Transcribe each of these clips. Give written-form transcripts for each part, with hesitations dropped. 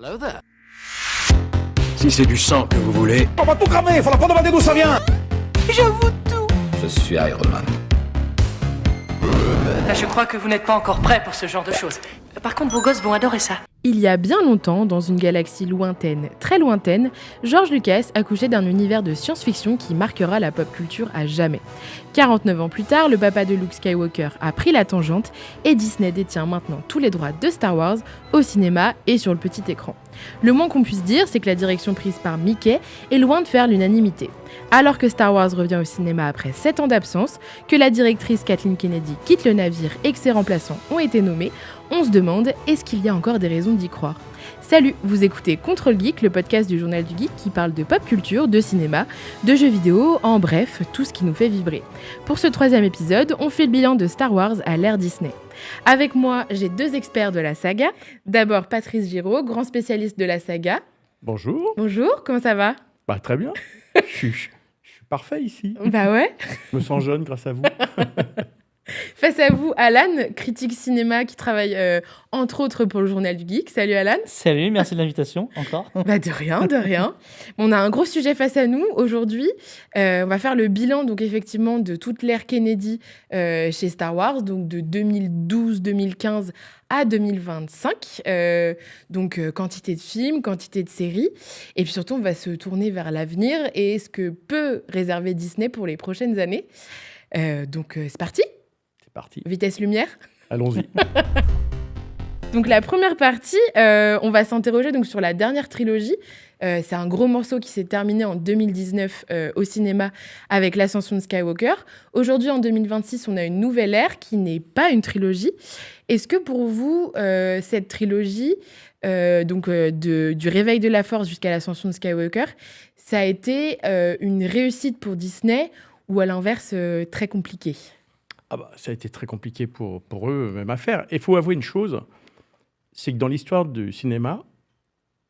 Hello there. Si c'est du sang que vous voulez... On va tout cramer, faudra pas demander d'où ça vient. J'avoue tout. Je suis Iron Man. Là, je crois que vous n'êtes pas encore prêt pour ce genre de choses. Par contre, vos gosses vont adorer ça. Il y a bien longtemps, dans une galaxie lointaine, très lointaine, George Lucas accouchait d'un univers de science-fiction qui marquera la pop culture à jamais. 49 ans plus tard, le papa de Luke Skywalker a pris la tangente et Disney détient maintenant tous les droits de Star Wars au cinéma et sur le petit écran. Le moins qu'on puisse dire, c'est que la direction prise par Mickey est loin de faire l'unanimité. Alors que Star Wars revient au cinéma après 7 ans d'absence, que la directrice Kathleen Kennedy quitte le navire et que ses remplaçants ont été nommés, on se demande, est-ce qu'il y a encore des raisons d'y croire ? Salut, vous écoutez Contrôle Geek, le podcast du Journal du Geek qui parle de pop culture, de cinéma, de jeux vidéo, en bref, tout ce qui nous fait vibrer. Pour ce 3e épisode, on fait le bilan de Star Wars à l'ère Disney. Avec moi, j'ai 2 experts de la saga. D'abord, Patrice Giraud, grand spécialiste de la saga. Bonjour. Bonjour, comment ça va ? Très bien. Je suis parfait ici. Bah ouais. Je me sens jeune grâce à vous. Face à vous, Alan, critique cinéma qui travaille entre autres pour le Journal du Geek. Salut Alan. Salut, merci de l'invitation, encore. Bah de rien, de rien. On a un gros sujet face à nous aujourd'hui. On va faire le bilan donc effectivement de toute l'ère Kennedy chez Star Wars, donc de 2012-2015 à 2025. Quantité de films, quantité de séries. Et puis surtout, on va se tourner vers l'avenir et ce que peut réserver Disney pour les prochaines années. C'est parti. C'est parti. Vitesse lumière. Allons-y. Donc la première partie, on va s'interroger donc sur la dernière trilogie. C'est un gros morceau qui s'est terminé en 2019 au cinéma avec l'ascension de Skywalker. Aujourd'hui, en 2026, on a une nouvelle ère qui n'est pas une trilogie. Est-ce que pour vous, cette trilogie, du réveil de la Force jusqu'à l'ascension de Skywalker, ça a été une réussite pour Disney ou à l'inverse, très compliqué ? Ça a été très compliqué pour eux, même à faire. Et il faut avouer une chose, c'est que dans l'histoire du cinéma,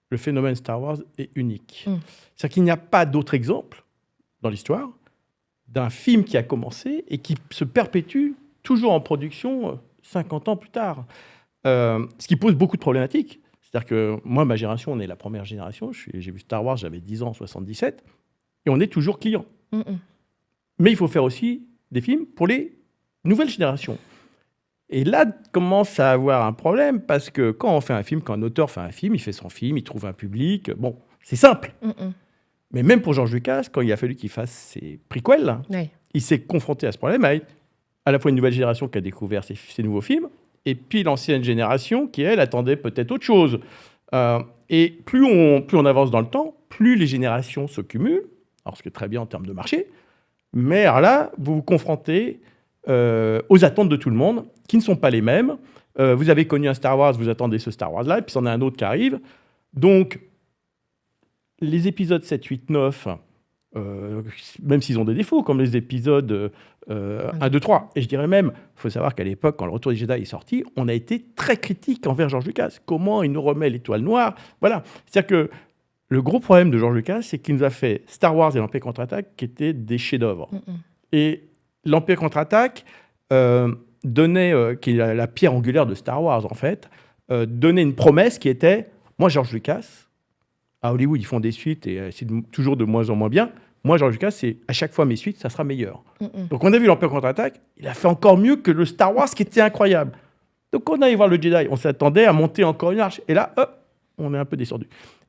le phénomène Star Wars est unique. C'est-à-dire qu'il n'y a pas d'autre exemple dans l'histoire d'un film qui a commencé et qui se perpétue toujours en production 50 ans plus tard. Ce qui pose beaucoup de problématiques. C'est-à-dire que moi, ma génération, on est la première génération. J'ai vu Star Wars, j'avais 10 ans en 77. Et on est toujours client. Mais il faut faire aussi des films pour les nouvelles générations. Et là, commence à avoir un problème, parce que quand on fait un film, quand un auteur fait un film, il fait son film, il trouve un public. Bon, c'est simple. Mais même pour George Lucas, quand il a fallu qu'il fasse ses prequels, il s'est confronté à ce problème avec à la fois une nouvelle génération qui a découvert ces nouveaux films, et puis l'ancienne génération qui, elle, attendait peut-être autre chose. Et plus on avance dans le temps, plus les générations se cumulent, alors ce qui est très bien en termes de marché, mais alors là, vous vous confrontez aux attentes de tout le monde, qui ne sont pas les mêmes. Vous avez connu un Star Wars, vous attendez ce Star Wars-là, et puis il y en a un autre qui arrive. Donc, les épisodes 7, 8, 9, même s'ils ont des défauts, comme les épisodes 1, 2, 3, et je dirais même, il faut savoir qu'à l'époque, quand le Retour des Jedi est sorti, on a été très critique envers George Lucas. Comment il nous remet l'étoile noire ? Voilà. C'est-à-dire que le gros problème de George Lucas, c'est qu'il nous a fait Star Wars et l'Empire contre-attaque, qui étaient des chefs-d'œuvre. Et l'Empire contre-attaque donnait, qui est la pierre angulaire de Star Wars, en fait, donnait une promesse qui était, moi, George Lucas, à Hollywood, ils font des suites et c'est toujours de moins en moins bien. Moi, George Lucas, c'est à chaque fois mes suites, ça sera meilleur. Donc, on a vu l'Empire contre-attaque, il a fait encore mieux que le Star Wars, qui était incroyable. Donc, on allait voir le Jedi, on s'attendait à monter encore une marche. Et là, on est un peu descendu.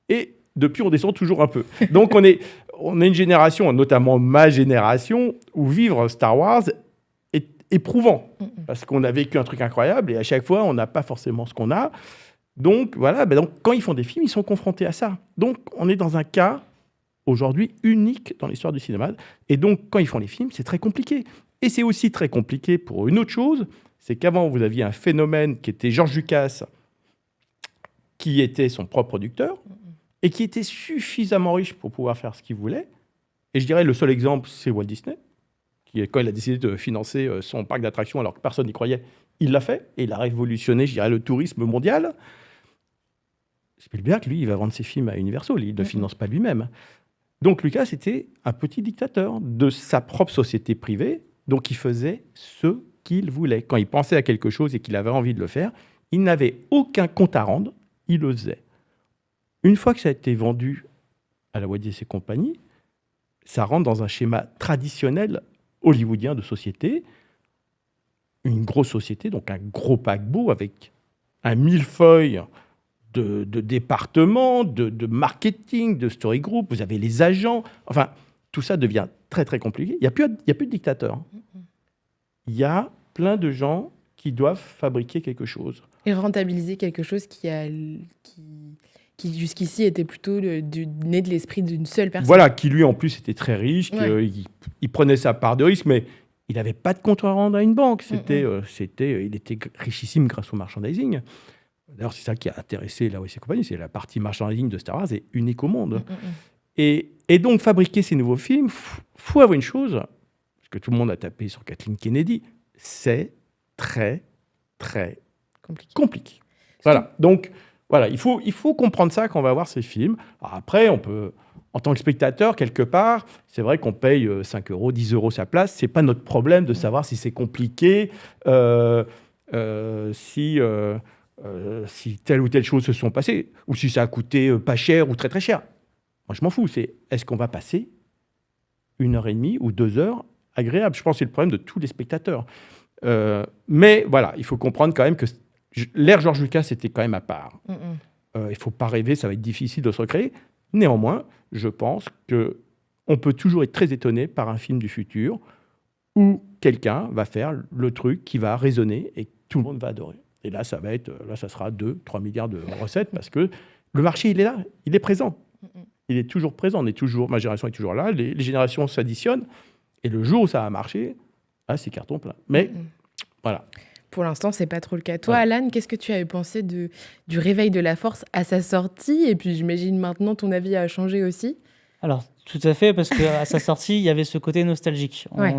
Et depuis, on descend toujours un peu. Donc, on est une génération, notamment ma génération, où vivre Star Wars est éprouvant. Parce qu'on a vécu un truc incroyable et à chaque fois, on n'a pas forcément ce qu'on a. Donc, voilà. Donc, quand ils font des films, ils sont confrontés à ça. Donc, on est dans un cas, aujourd'hui, unique dans l'histoire du cinéma. Et donc, quand ils font les films, c'est très compliqué. Et c'est aussi très compliqué pour une autre chose, c'est qu'avant, vous aviez un phénomène qui était George Lucas, qui était son propre producteur, et qui était suffisamment riche pour pouvoir faire ce qu'il voulait. Et je dirais, le seul exemple, c'est Walt Disney, qui, quand il a décidé de financer son parc d'attractions alors que personne n'y croyait, il l'a fait, et il a révolutionné, je dirais, le tourisme mondial. Spielberg, lui, il va vendre ses films à Universal, il ne finance pas lui-même. Donc Lucas était un petit dictateur de sa propre société privée, donc il faisait ce qu'il voulait. Quand il pensait à quelque chose et qu'il avait envie de le faire, il n'avait aucun compte à rendre, il le faisait. Une fois que ça a été vendu à la Walt Disney et compagnie, ça rentre dans un schéma traditionnel hollywoodien de société. Une grosse société, donc un gros paquebot avec un millefeuille de départements, de marketing, de story group. Vous avez les agents. Enfin, tout ça devient très, très compliqué. Il n'y a plus de dictateur. Il y a plein de gens qui doivent fabriquer quelque chose. Et rentabiliser quelque chose qui jusqu'ici était plutôt né de l'esprit d'une seule personne. Voilà, qui lui en plus était très riche, Ouais. il prenait sa part de risque, mais il n'avait pas de compte à rendre à une banque. Il était richissime grâce au merchandising. D'ailleurs, c'est ça qui a intéressé la Walt et compagnie, c'est la partie merchandising de Star Wars est unique au monde. Et donc, fabriquer ces nouveaux films, faut avouer une chose, parce que tout le monde a tapé sur Kathleen Kennedy, c'est très, très compliqué. Voilà. Donc, voilà, il faut comprendre ça quand on va voir ces films. Alors après, on peut, en tant que spectateur, quelque part, c'est vrai qu'on paye 5 euros, 10 euros sa place. Ce n'est pas notre problème de savoir si c'est compliqué, si telle ou telle chose se sont passées, ou si ça a coûté pas cher ou très très cher. Moi, je m'en fous. C'est est-ce qu'on va passer 1h30 ou 2 heures agréable? Je pense que c'est le problème de tous les spectateurs. Mais voilà, il faut comprendre quand même que l'ère George Lucas était quand même à part. Il ne faut pas rêver, ça va être difficile de se recréer. Néanmoins, je pense qu'on peut toujours être très étonné par un film du futur où quelqu'un va faire le truc qui va résonner et que tout le monde va adorer. Et là, ça sera 2-3 milliards de recettes parce que le marché, il est là, il est présent. Il est toujours présent. Ma génération est toujours là, les générations s'additionnent. Et le jour où ça a marché, c'est carton plein. Mais voilà. Pour l'instant, c'est pas trop le cas. Toi, Ouais. Alan, qu'est-ce que tu avais pensé du Réveil de la Force à sa sortie? Et puis, j'imagine maintenant, ton avis a changé aussi. Alors, tout à fait, parce qu'à sa sortie, il y avait ce côté nostalgique. Ouais.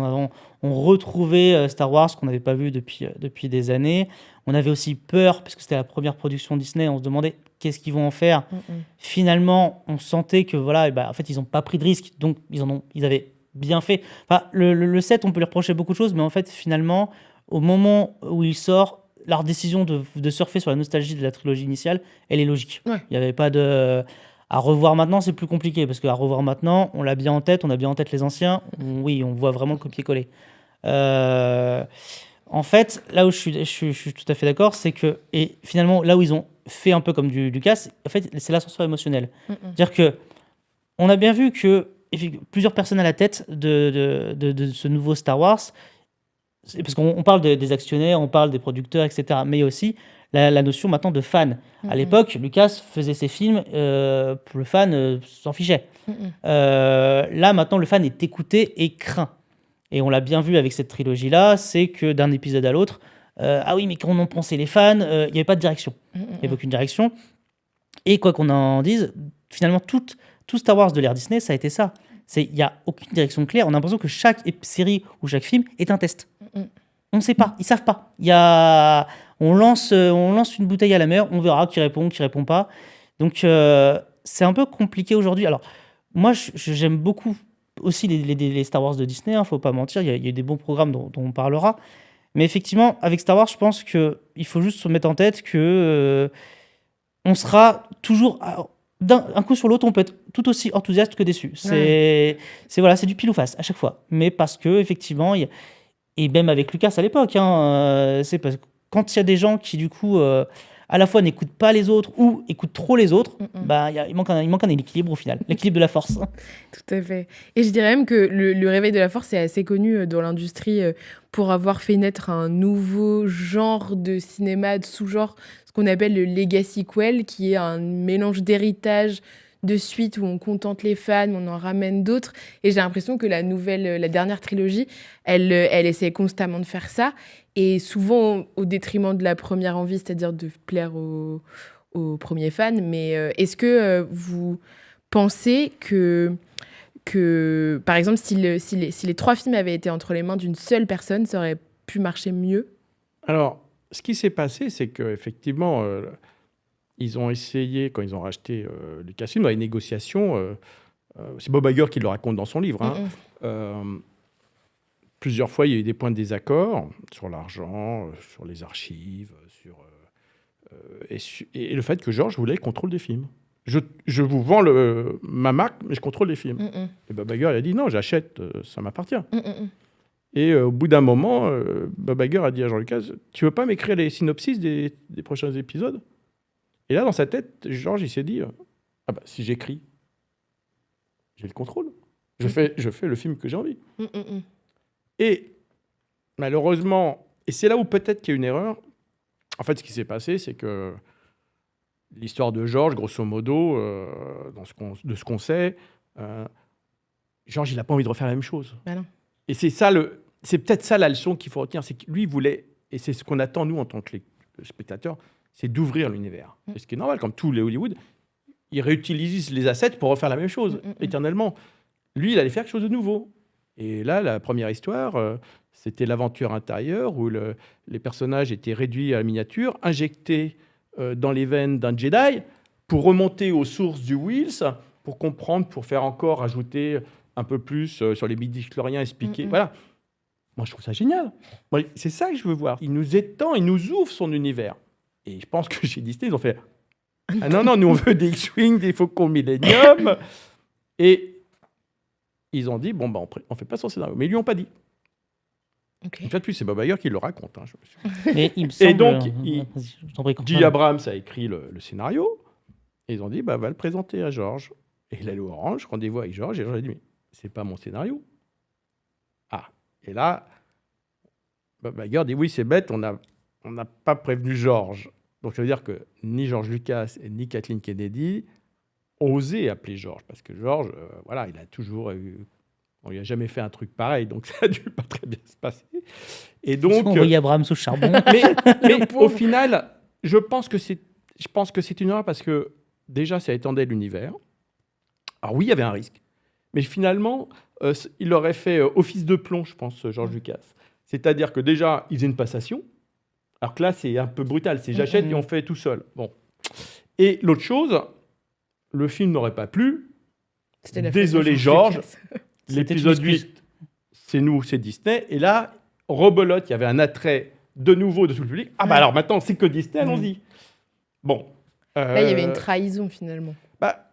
On retrouvait Star Wars qu'on n'avait pas vu depuis des années. On avait aussi peur, parce que c'était la première production Disney, on se demandait qu'est-ce qu'ils vont en faire. Finalement, on sentait que, voilà, en fait, ils n'ont pas pris de risque, donc ils avaient bien fait. Enfin, le 7, on peut lui reprocher beaucoup de choses, mais en fait, finalement, au moment où il sort, leur décision de surfer sur la nostalgie de la trilogie initiale, elle est logique. Ouais. Il n'y avait pas de... À revoir maintenant, c'est plus compliqué, parce qu'à revoir maintenant, on l'a bien en tête, on a bien en tête les anciens. Oui, on voit vraiment le copier-coller. En fait, là où je suis tout à fait d'accord, c'est que, et finalement, là où ils ont fait un peu comme du Lucas, en fait, c'est l'ascenseur émotionnel. C'est-à-dire que on a bien vu que plusieurs personnes à la tête de ce nouveau Star Wars, parce qu'on parle des actionnaires, on parle des producteurs, etc., mais il y a aussi la notion maintenant de fan. À l'époque, Lucas faisait ses films, pour le fan s'en fichait. Là, maintenant, le fan est écouté et craint. Et on l'a bien vu avec cette trilogie-là, c'est que d'un épisode à l'autre, ah oui, mais qu'en ont pensé les fans, il n'y avait pas de direction. Il n'y avait aucune direction. Et quoi qu'on en dise, finalement, tout Star Wars de l'ère Disney, ça a été ça. Il n'y a aucune direction claire. On a l'impression que chaque série ou chaque film est un test. On ne sait pas, ils ne savent pas. On lance une bouteille à la mer, on verra qui répond pas. Donc, c'est un peu compliqué aujourd'hui. Alors, moi, j'aime beaucoup aussi les Star Wars de Disney, faut pas mentir, il y a eu des bons programmes dont on parlera. Mais effectivement, avec Star Wars, je pense qu'il faut juste se mettre en tête que on sera toujours... un coup sur l'autre, on peut être tout aussi enthousiaste que déçu. C'est du pile ou face à chaque fois. Mais parce que, effectivement, et même avec Lucas à l'époque, c'est parce que quand il y a des gens qui, du coup, à la fois n'écoutent pas les autres ou écoutent trop les autres, il manque un équilibre au final, l'équilibre de la force. Tout à fait. Et je dirais même que le Réveil de la Force est assez connu dans l'industrie pour avoir fait naître un nouveau genre de cinéma, de sous-genre, ce qu'on appelle le legacy sequel, qui est un mélange d'héritage, de suite où on contente les fans, on en ramène d'autres. Et j'ai l'impression que la dernière trilogie, elle essaie constamment de faire ça. Et souvent au détriment de la première envie, c'est-à-dire de plaire aux premiers fans. Mais est-ce que vous pensez que par exemple, si les 3 films avaient été entre les mains d'une seule personne, ça aurait pu marcher mieux? Alors, ce qui s'est passé, c'est qu'effectivement, ils ont essayé, quand ils ont racheté Lucasfilm, dans les négociations, c'est Bob Iger qui le raconte dans son livre, plusieurs fois, il y a eu des points de désaccord sur l'argent, sur les archives, et le fait que George voulait le contrôle des films. je vous vends ma marque, mais je contrôle les films. Et Bob Iger, il a dit non, j'achète, ça m'appartient. Et au bout d'un moment, Bob Iger a dit à George Lucas, tu veux pas m'écrire les synopsis des prochains épisodes? Et là, dans sa tête, George, il s'est dit, ah bah, si j'écris, j'ai le contrôle. Je fais le film que j'ai envie. Et malheureusement, et c'est là où peut-être qu'il y a une erreur, en fait, ce qui s'est passé, c'est que l'histoire de George, grosso modo, de ce qu'on sait, George, il n'a pas envie de refaire la même chose. Bah non. Et c'est peut-être ça la leçon qu'il faut retenir, c'est que lui, il voulait, et c'est ce qu'on attend, nous, en tant que spectateurs, c'est d'ouvrir l'univers. Et ce qui est normal, comme tous les Hollywood, ils réutilisent les assets pour refaire la même chose, éternellement. Lui, il allait faire quelque chose de nouveau. Et là, la première histoire, c'était l'aventure intérieure, où les personnages étaient réduits à la miniature, injectés dans les veines d'un Jedi, pour remonter aux sources du Wills, pour comprendre, pour faire encore ajouter un peu plus sur les midi-chloriens, expliquer. Voilà. Moi, je trouve ça génial. Moi, c'est ça que je veux voir. Il nous étend, il nous ouvre son univers. Et je pense que chez Disney, ils ont fait ah non, nous, on veut des X-Wing, des Faucons Millennium. Et ils ont dit bon, bah, on fait pas son scénario. Mais ils lui ont pas dit. Okay. En fait, plus, c'est Bob Iger qui le raconte. Hein, Mais il me semble, et donc, je t'en prie, J. Abrams a écrit le scénario. Et ils ont dit bah, va le présenter à George. Et il allait au Orange, rendez-vous avec George. Et George a dit mais c'est pas mon scénario. Ah. Et là, Bob Iger dit oui, c'est bête, on n'a pas prévenu George. Donc ça veut dire que ni George Lucas ni Kathleen Kennedy ont osé appeler George. Parce que George, voilà, il a toujours eu. On lui a jamais fait un truc pareil, donc ça a dû pas très bien se passer. Et donc, envoyé Abraham sous charbon. mais au final, je pense que c'est une erreur parce que déjà, ça étendait l'univers. Alors oui, il y avait un risque, mais finalement, il aurait fait office de plomb, je pense, George Lucas. C'est-à-dire que déjà, il faisait une passation. Alors que là, c'est un peu brutal. C'est j'achète et on fait tout seul. Bon. Et l'autre chose, le film n'aurait pas plu. Désolé, George. L'épisode 8, c'est nous, c'est Disney. Et là, rebelote, il y avait un attrait de nouveau de tout le public. Ah bah alors maintenant, c'est que Disney, allons-y. Bon. Là, il y avait une trahison, finalement. Bah,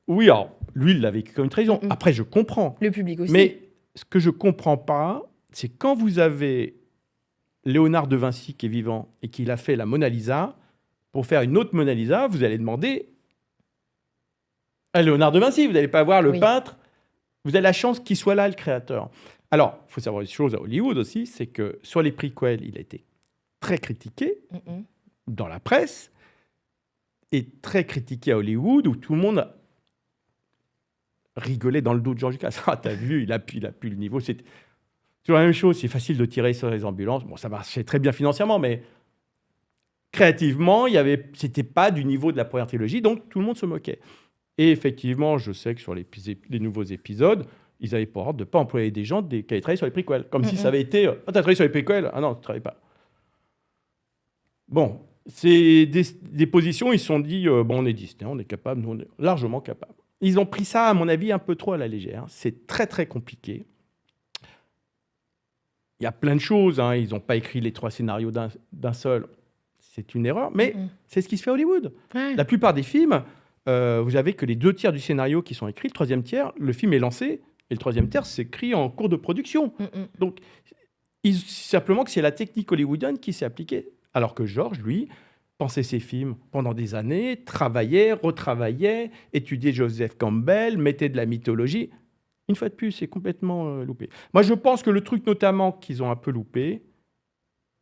oui, alors, lui, il l'a vécu comme une trahison. Après, je comprends. Le public aussi. Mais ce que je comprends pas, c'est quand vous avez Léonard de Vinci qui est vivant et qu'il a fait la Mona Lisa, pour faire une autre Mona Lisa, vous allez demander à Léonard de Vinci, vous n'allez pas voir le peintre, vous avez la chance qu'il soit là, le créateur. Alors, il faut savoir une chose à Hollywood aussi, c'est que sur les prequels, il a été très critiqué dans la presse et très critiqué à Hollywood, où tout le monde rigolait dans le dos de George Lucas. Ah, t'as vu, il a pu le niveau. C'est toujours la même chose, c'est facile de tirer sur les ambulances. Bon, ça marchait très bien financièrement, mais créativement, c'était pas du niveau de la première trilogie, donc tout le monde se moquait. Et effectivement, je sais que sur les nouveaux épisodes, ils avaient pour ordre de ne pas employer des gens qui avaient travaillé sur les prequels. Comme si ça avait été « Ah, t'as travaillé sur les prequels ?» Ah non, tu ne travailles pas. Bon, c'est des positions, ils se sont dit bon, on est Disney, on est capable, nous, on est largement capable. Ils ont pris ça, à mon avis, un peu trop à la légère. C'est très, très compliqué. Il y a plein de choses. Hein. Ils n'ont pas écrit les 3 scénarios d'un seul. C'est une erreur, mais c'est ce qui se fait à Hollywood. Ouais. La plupart des films, vous avez que les 2 tiers du scénario qui sont écrits. Le 3e tiers, le film est lancé, et le 3e tiers, c'est écrit en cours de production. Donc, simplement que c'est la technique hollywoodienne qui s'est appliquée. Alors que George, lui, pensait ses films pendant des années, travaillait, retravaillait, étudiait Joseph Campbell, mettait de la mythologie. Une fois de plus, c'est complètement loupé. Moi, je pense que le truc notamment qu'ils ont un peu loupé,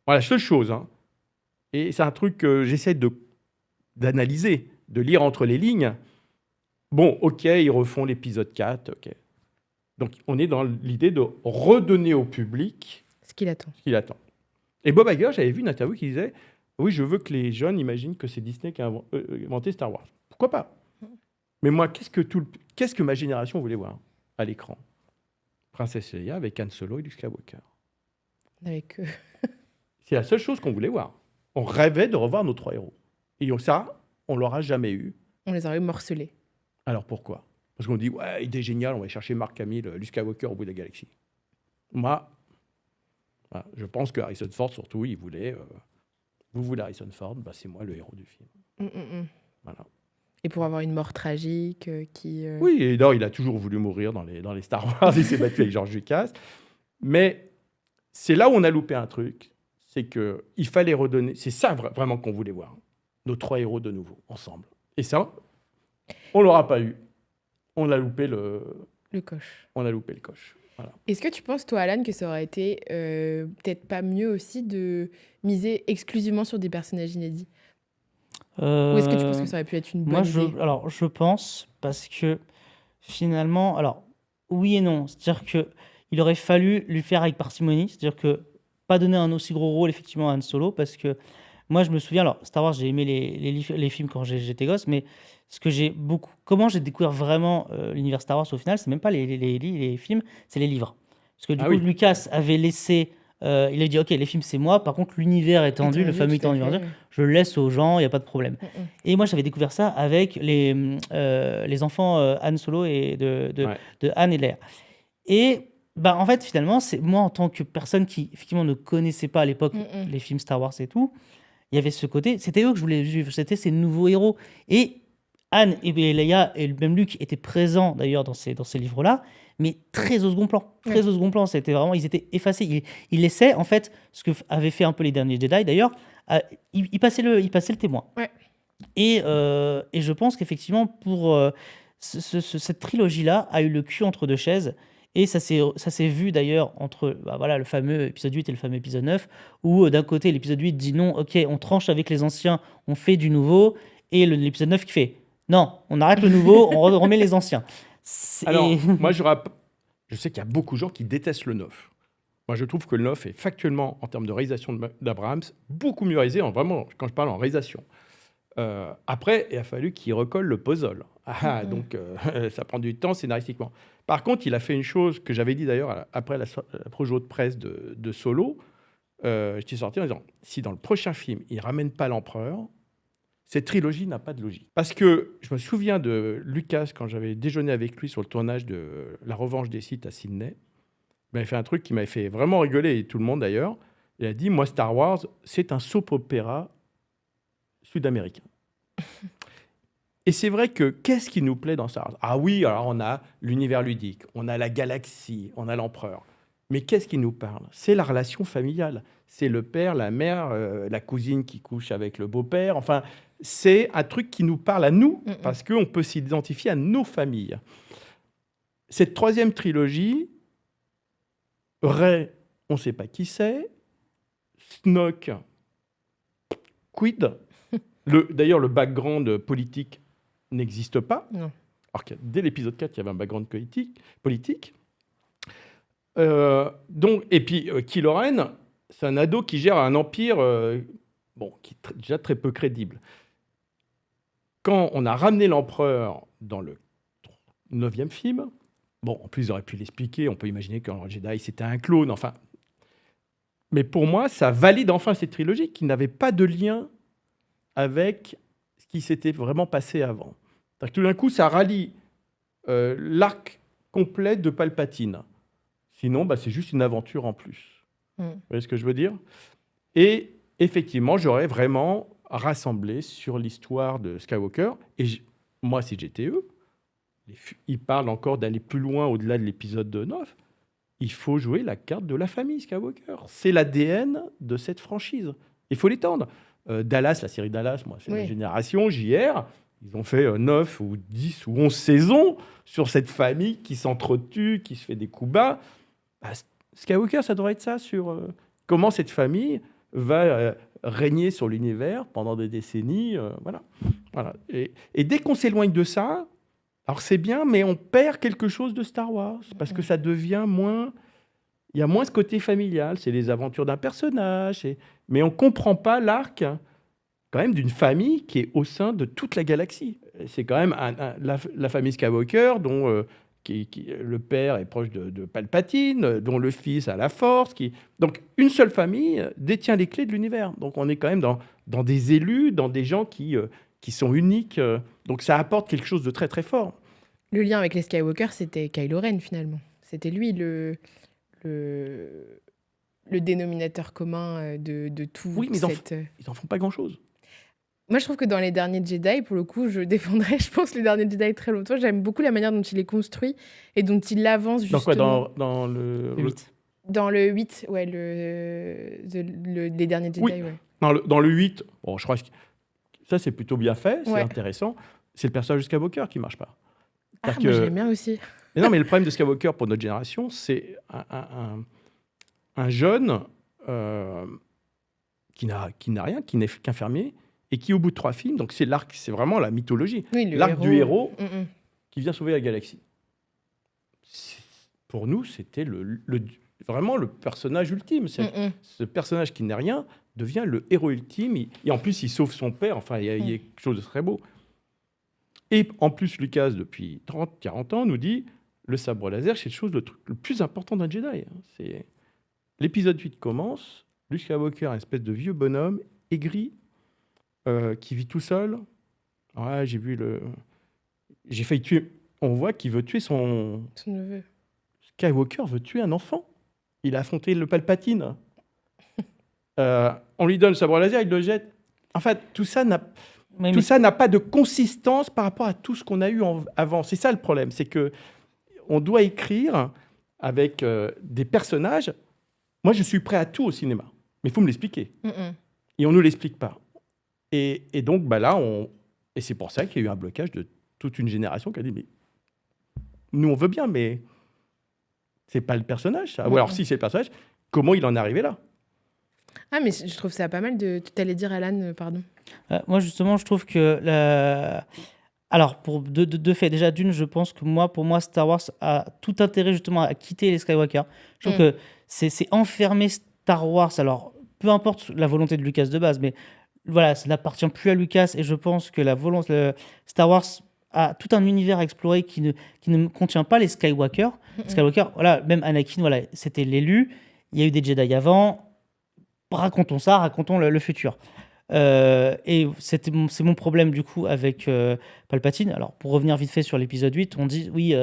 voilà, seule chose, hein, et c'est un truc que j'essaie d'analyser, de lire entre les lignes. Bon, ok, ils refont l'épisode 4, ok. Donc, on est dans l'idée de redonner au public ce qu'il attend. Et Bob Iger, j'avais vu une interview qui disait « Oui, je veux que les jeunes imaginent que c'est Disney qui a inventé Star Wars. » Pourquoi pas? Mais moi, qu'est-ce que ma génération voulait voir à l'écran? Princesse Leia avec Han Solo et Luke Skywalker. Avec eux. C'est la seule chose qu'on voulait voir. On rêvait de revoir nos 3 héros. Et ça, on l'aura jamais eu. On les aurait morcelés. Alors pourquoi? Parce qu'on dit, ouais, idée géniale, on va chercher Mark Hamill, Luke Skywalker au bout de la galaxie. Moi, voilà, je pense que Harrison Ford, surtout, il voulait... vous voulez Harrison Ford, bah, c'est moi le héros du film. Voilà. Et pour avoir une mort tragique Oui, et non, il a toujours voulu mourir dans les Star Wars. Il s'est battu avec George Lucas. Mais c'est là où on a loupé un truc. C'est qu'il fallait redonner... C'est ça vraiment qu'on voulait voir. Nos 3 héros de nouveau, ensemble. Et ça, on l'aura pas eu. On a loupé le coche. On a loupé le coche. Voilà. Est-ce que tu penses, toi, Alan, que ça aurait été peut-être pas mieux aussi de miser exclusivement sur des personnages inédits? Ou est-ce que tu penses que ça aurait pu être une bonne idée? Alors, je pense, parce que finalement, alors, oui et non. C'est-à-dire qu'il aurait fallu lui faire avec parcimonie. C'est-à-dire que pas donner un aussi gros rôle, effectivement, à Han Solo, parce que moi, je me souviens, alors, Star Wars, j'ai aimé les films quand j'étais gosse, mais comment j'ai découvert vraiment l'univers Star Wars au final, c'est même pas les films, c'est les livres. Parce que du coup, oui. Lucas avait laissé... il avait dit, OK, les films, c'est moi. Par contre, l'univers étendu, le fameux tout à étendu, fait. je le laisse aux gens, il n'y a pas de problème. Et moi, j'avais découvert ça avec les enfants Han Solo et de Han et Leia. Et bah, en fait, finalement, c'est moi, en tant que personne qui, effectivement, ne connaissait pas à l'époque les films Star Wars et tout, il y avait ce côté, c'était eux que je voulais vivre, c'était ces nouveaux héros. Et Han et Leia et même Luke étaient présents, d'ailleurs, dans ces livres-là, mais très au second plan. Très au second plan. C'était vraiment, ils étaient effacés. Ils laissaient, en fait, ce que avaient fait un peu les derniers Jedi, d'ailleurs, ils passaient le témoin. Ouais. Et je pense qu'effectivement, pour cette trilogie-là, a eu le cul entre deux chaises. Et ça s'est vu d'ailleurs entre le fameux épisode 8 et le fameux épisode 9, où d'un côté, l'épisode 8 dit non, ok, on tranche avec les anciens, on fait du nouveau, et l'épisode 9 qui fait non, on arrête le nouveau, on remet les anciens. Alors, moi, je sais qu'il y a beaucoup de gens qui détestent le 9. Moi, je trouve que le 9 est factuellement, en termes de réalisation d'Abrams, beaucoup mieux réalisé, vraiment, quand je parle en réalisation. Après, il a fallu qu'il recolle le puzzle. Donc, ça prend du temps scénaristiquement. Par contre, il a fait une chose que j'avais dit d'ailleurs après la projo de presse de Solo. J'étais sorti en disant, si dans le prochain film, il ne ramène pas l'empereur, cette trilogie n'a pas de logique. Parce que je me souviens de Lucas, quand j'avais déjeuné avec lui sur le tournage de La Revanche des Sith à Sydney, il m'avait fait un truc qui m'avait fait vraiment rigoler, et tout le monde d'ailleurs. Il a dit, moi, Star Wars, c'est un soap opéra sud-américain. Et c'est vrai que qu'est-ce qui nous plaît dans Star Wars? Ah oui, alors on a l'univers ludique, on a la galaxie, on a l'empereur. Mais qu'est-ce qui nous parle? C'est la relation familiale. C'est le père, la mère, la cousine qui couche avec le beau-père. Enfin, c'est un truc qui nous parle à nous, parce qu'on peut s'identifier à nos familles. Cette troisième trilogie, Rey, on ne sait pas qui c'est. Snoke, quid? D'ailleurs, le background politique n'existe pas. Non. Alors que dès l'épisode 4, il y avait un background politique. Et puis, Kylo Ren, c'est un ado qui gère un empire qui est déjà très peu crédible. Quand on a ramené l'empereur dans le 9e film, en plus, ils auraient pu l'expliquer, on peut imaginer qu'un Jedi, c'était un clone, enfin. Mais pour moi, ça valide enfin cette trilogie qui n'avait pas de lien avec ce qui s'était vraiment passé avant. Tout d'un coup, ça rallie l'arc complet de Palpatine. Sinon, c'est juste une aventure en plus. Vous voyez ce que je veux dire? Et effectivement, j'aurais vraiment rassemblé sur l'histoire de Skywalker. Et moi, si j'étais eux, ils parlent encore d'aller plus loin au-delà de l'épisode 9. Il faut jouer la carte de la famille Skywalker. C'est l'ADN de cette franchise. Il faut l'étendre. Dallas, la série Dallas, moi, c'est ma génération, JR. Ils ont fait 9 ou 10 ou 11 saisons sur cette famille qui s'entretue, qui se fait des coups bas. Skywalker, ça devrait être ça, sur comment cette famille va régner sur l'univers pendant des décennies. Voilà. Et dès qu'on s'éloigne de ça, alors c'est bien, mais on perd quelque chose de Star Wars, parce que ça devient moins... Il y a moins ce côté familial, c'est les aventures d'un personnage, mais on ne comprend pas l'arc quand même d'une famille qui est au sein de toute la galaxie. C'est quand même la famille Skywalker, dont le père est proche de Palpatine, dont le fils a la Force. Donc une seule famille détient les clés de l'univers. Donc on est quand même dans des élus, dans des gens qui sont uniques. Donc ça apporte quelque chose de très très fort. Le lien avec les Skywalker, c'était Kylo Ren finalement. C'était lui le dénominateur commun de tout. Oui, mais ils en font pas grand-chose. Moi, je trouve que dans les derniers Jedi, pour le coup, je défendrais, je pense, les derniers Jedi très longtemps. J'aime beaucoup la manière dont il est construit et dont il avance Dans quoi justement. dans le... Le 8. Dans le 8, ouais, les derniers Jedi, Oui. ouais. Dans le 8, bon, je crois que ça, c'est plutôt bien fait, c'est Ouais. intéressant. C'est le personnage de Skywalker qui marche pas. Ah, C'est-à-dire moi, que- je l'aime bien aussi. Mais non, mais le problème de Skywalker pour notre génération, c'est un jeune qui n'a rien, qui n'est qu'un fermier, et qui, au bout de 3 films, donc c'est l'arc, c'est vraiment la mythologie, Oui, le l'arc du héros Mm, mm. qui vient sauver la galaxie. Pour nous, c'était vraiment le personnage ultime. C'est Mm, mm. ce personnage qui n'est rien devient le héros ultime. Et en plus, il sauve son père. Enfin, il y a quelque chose de très beau. Et en plus, Lucas, depuis 30, 40 ans, nous dit le sabre laser, c'est le plus important d'un Jedi. C'est... L'épisode 8 commence. Luke Skywalker, une espèce de vieux bonhomme, aigri, qui vit tout seul. Ouais, j'ai failli tuer. On voit qu'il veut tuer Son neveu. Skywalker veut tuer un enfant. Il a affronté le Palpatine. On lui donne le sabre laser, il le jette. En fait, tout ça n'a pas de consistance par rapport à tout ce qu'on a eu avant. C'est ça le problème, c'est que on doit écrire avec des personnages. Moi, je suis prêt à tout au cinéma, mais il faut me l'expliquer. Mm, mm. Et on ne nous l'explique pas. Et donc, là, et c'est pour ça qu'il y a eu un blocage de toute une génération qui a dit, mais nous, on veut bien, mais c'est pas le personnage, ça. Ou alors, si c'est le personnage, comment il en est arrivé là? Ah, mais je trouve ça pas mal de... Tu allais dire, Alan, pardon. Moi, justement, je trouve que... Alors, pour deux faits. Déjà, d'une, je pense que pour moi, Star Wars a tout intérêt, justement, à quitter les Skywalker. Je trouve que c'est enfermer Star Wars. Alors, peu importe la volonté de Lucas de base, mais voilà, ça n'appartient plus à Lucas. Et je pense que Star Wars a tout un univers à explorer qui ne contient pas les Skywalker. Skywalker, voilà, même Anakin, voilà, c'était l'élu. Il y a eu des Jedi avant. Racontons ça, racontons le futur. Et c'est mon problème du coup avec Palpatine. Alors pour revenir vite fait sur l'épisode 8, on dit oui,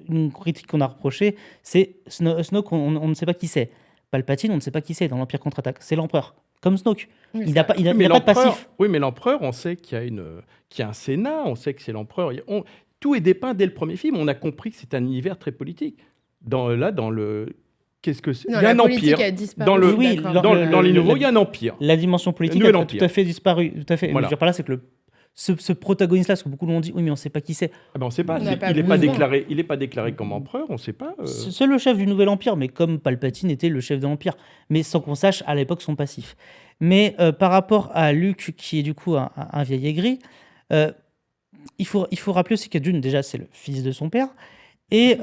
une critique qu'on a reprochée, c'est Snoke, on ne sait pas qui c'est. Palpatine, on ne sait pas qui c'est dans l'Empire contre-attaque. C'est l'empereur, comme Snoke. Il n'a pas de passif. Oui, mais l'empereur, on sait qu'il y a un Sénat, on sait que c'est l'empereur. Tout est dépeint dès le premier film. On a compris que c'est un univers très politique. Qu'est-ce que c'est? Non, Il y a la un politique empire. a disparu. Dans le- oui, d'accord. Dans les nouveaux, il y a un empire. La dimension politique Nouvel a empire. tout à fait disparu. Tout à fait. Voilà. Je veux dire par là, c'est que ce protagoniste-là, parce que beaucoup l'ont dit, oui, mais on ne sait pas qui c'est. Ah ben, on ne sait pas. On n'a pas Il n'est pas besoin. déclaré. Il n'est pas déclaré comme empereur. On ne sait pas. C'est le chef du nouvel empire, mais comme Palpatine était le chef de l'empire, mais sans qu'on sache à l'époque son passif. Mais par rapport à Luke, qui est du coup un vieil aigri, il faut rappeler aussi que d'une, déjà, c'est le fils de son père, et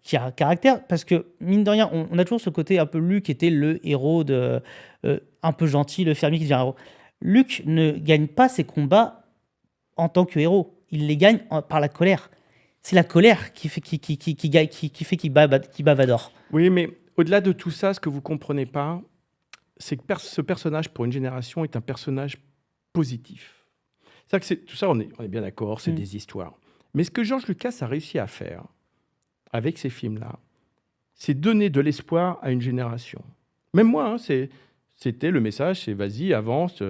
qui a un caractère, parce que, mine de rien, on a toujours ce côté un peu Luke était le héros un peu gentil, le fermier qui devient un héros. Luke ne gagne pas ses combats en tant que héros. Il les gagne par la colère. C'est la colère qui fait qu'il bavadore. Oui, mais au-delà de tout ça, ce que vous ne comprenez pas, c'est que ce personnage, pour une génération, est un personnage positif. C'est-à-dire que tout ça, on est bien d'accord, c'est des histoires. Mais ce que George Lucas a réussi à faire avec ces films-là, c'est donner de l'espoir à une génération. Même moi, c'était le message, c'est vas-y, avance,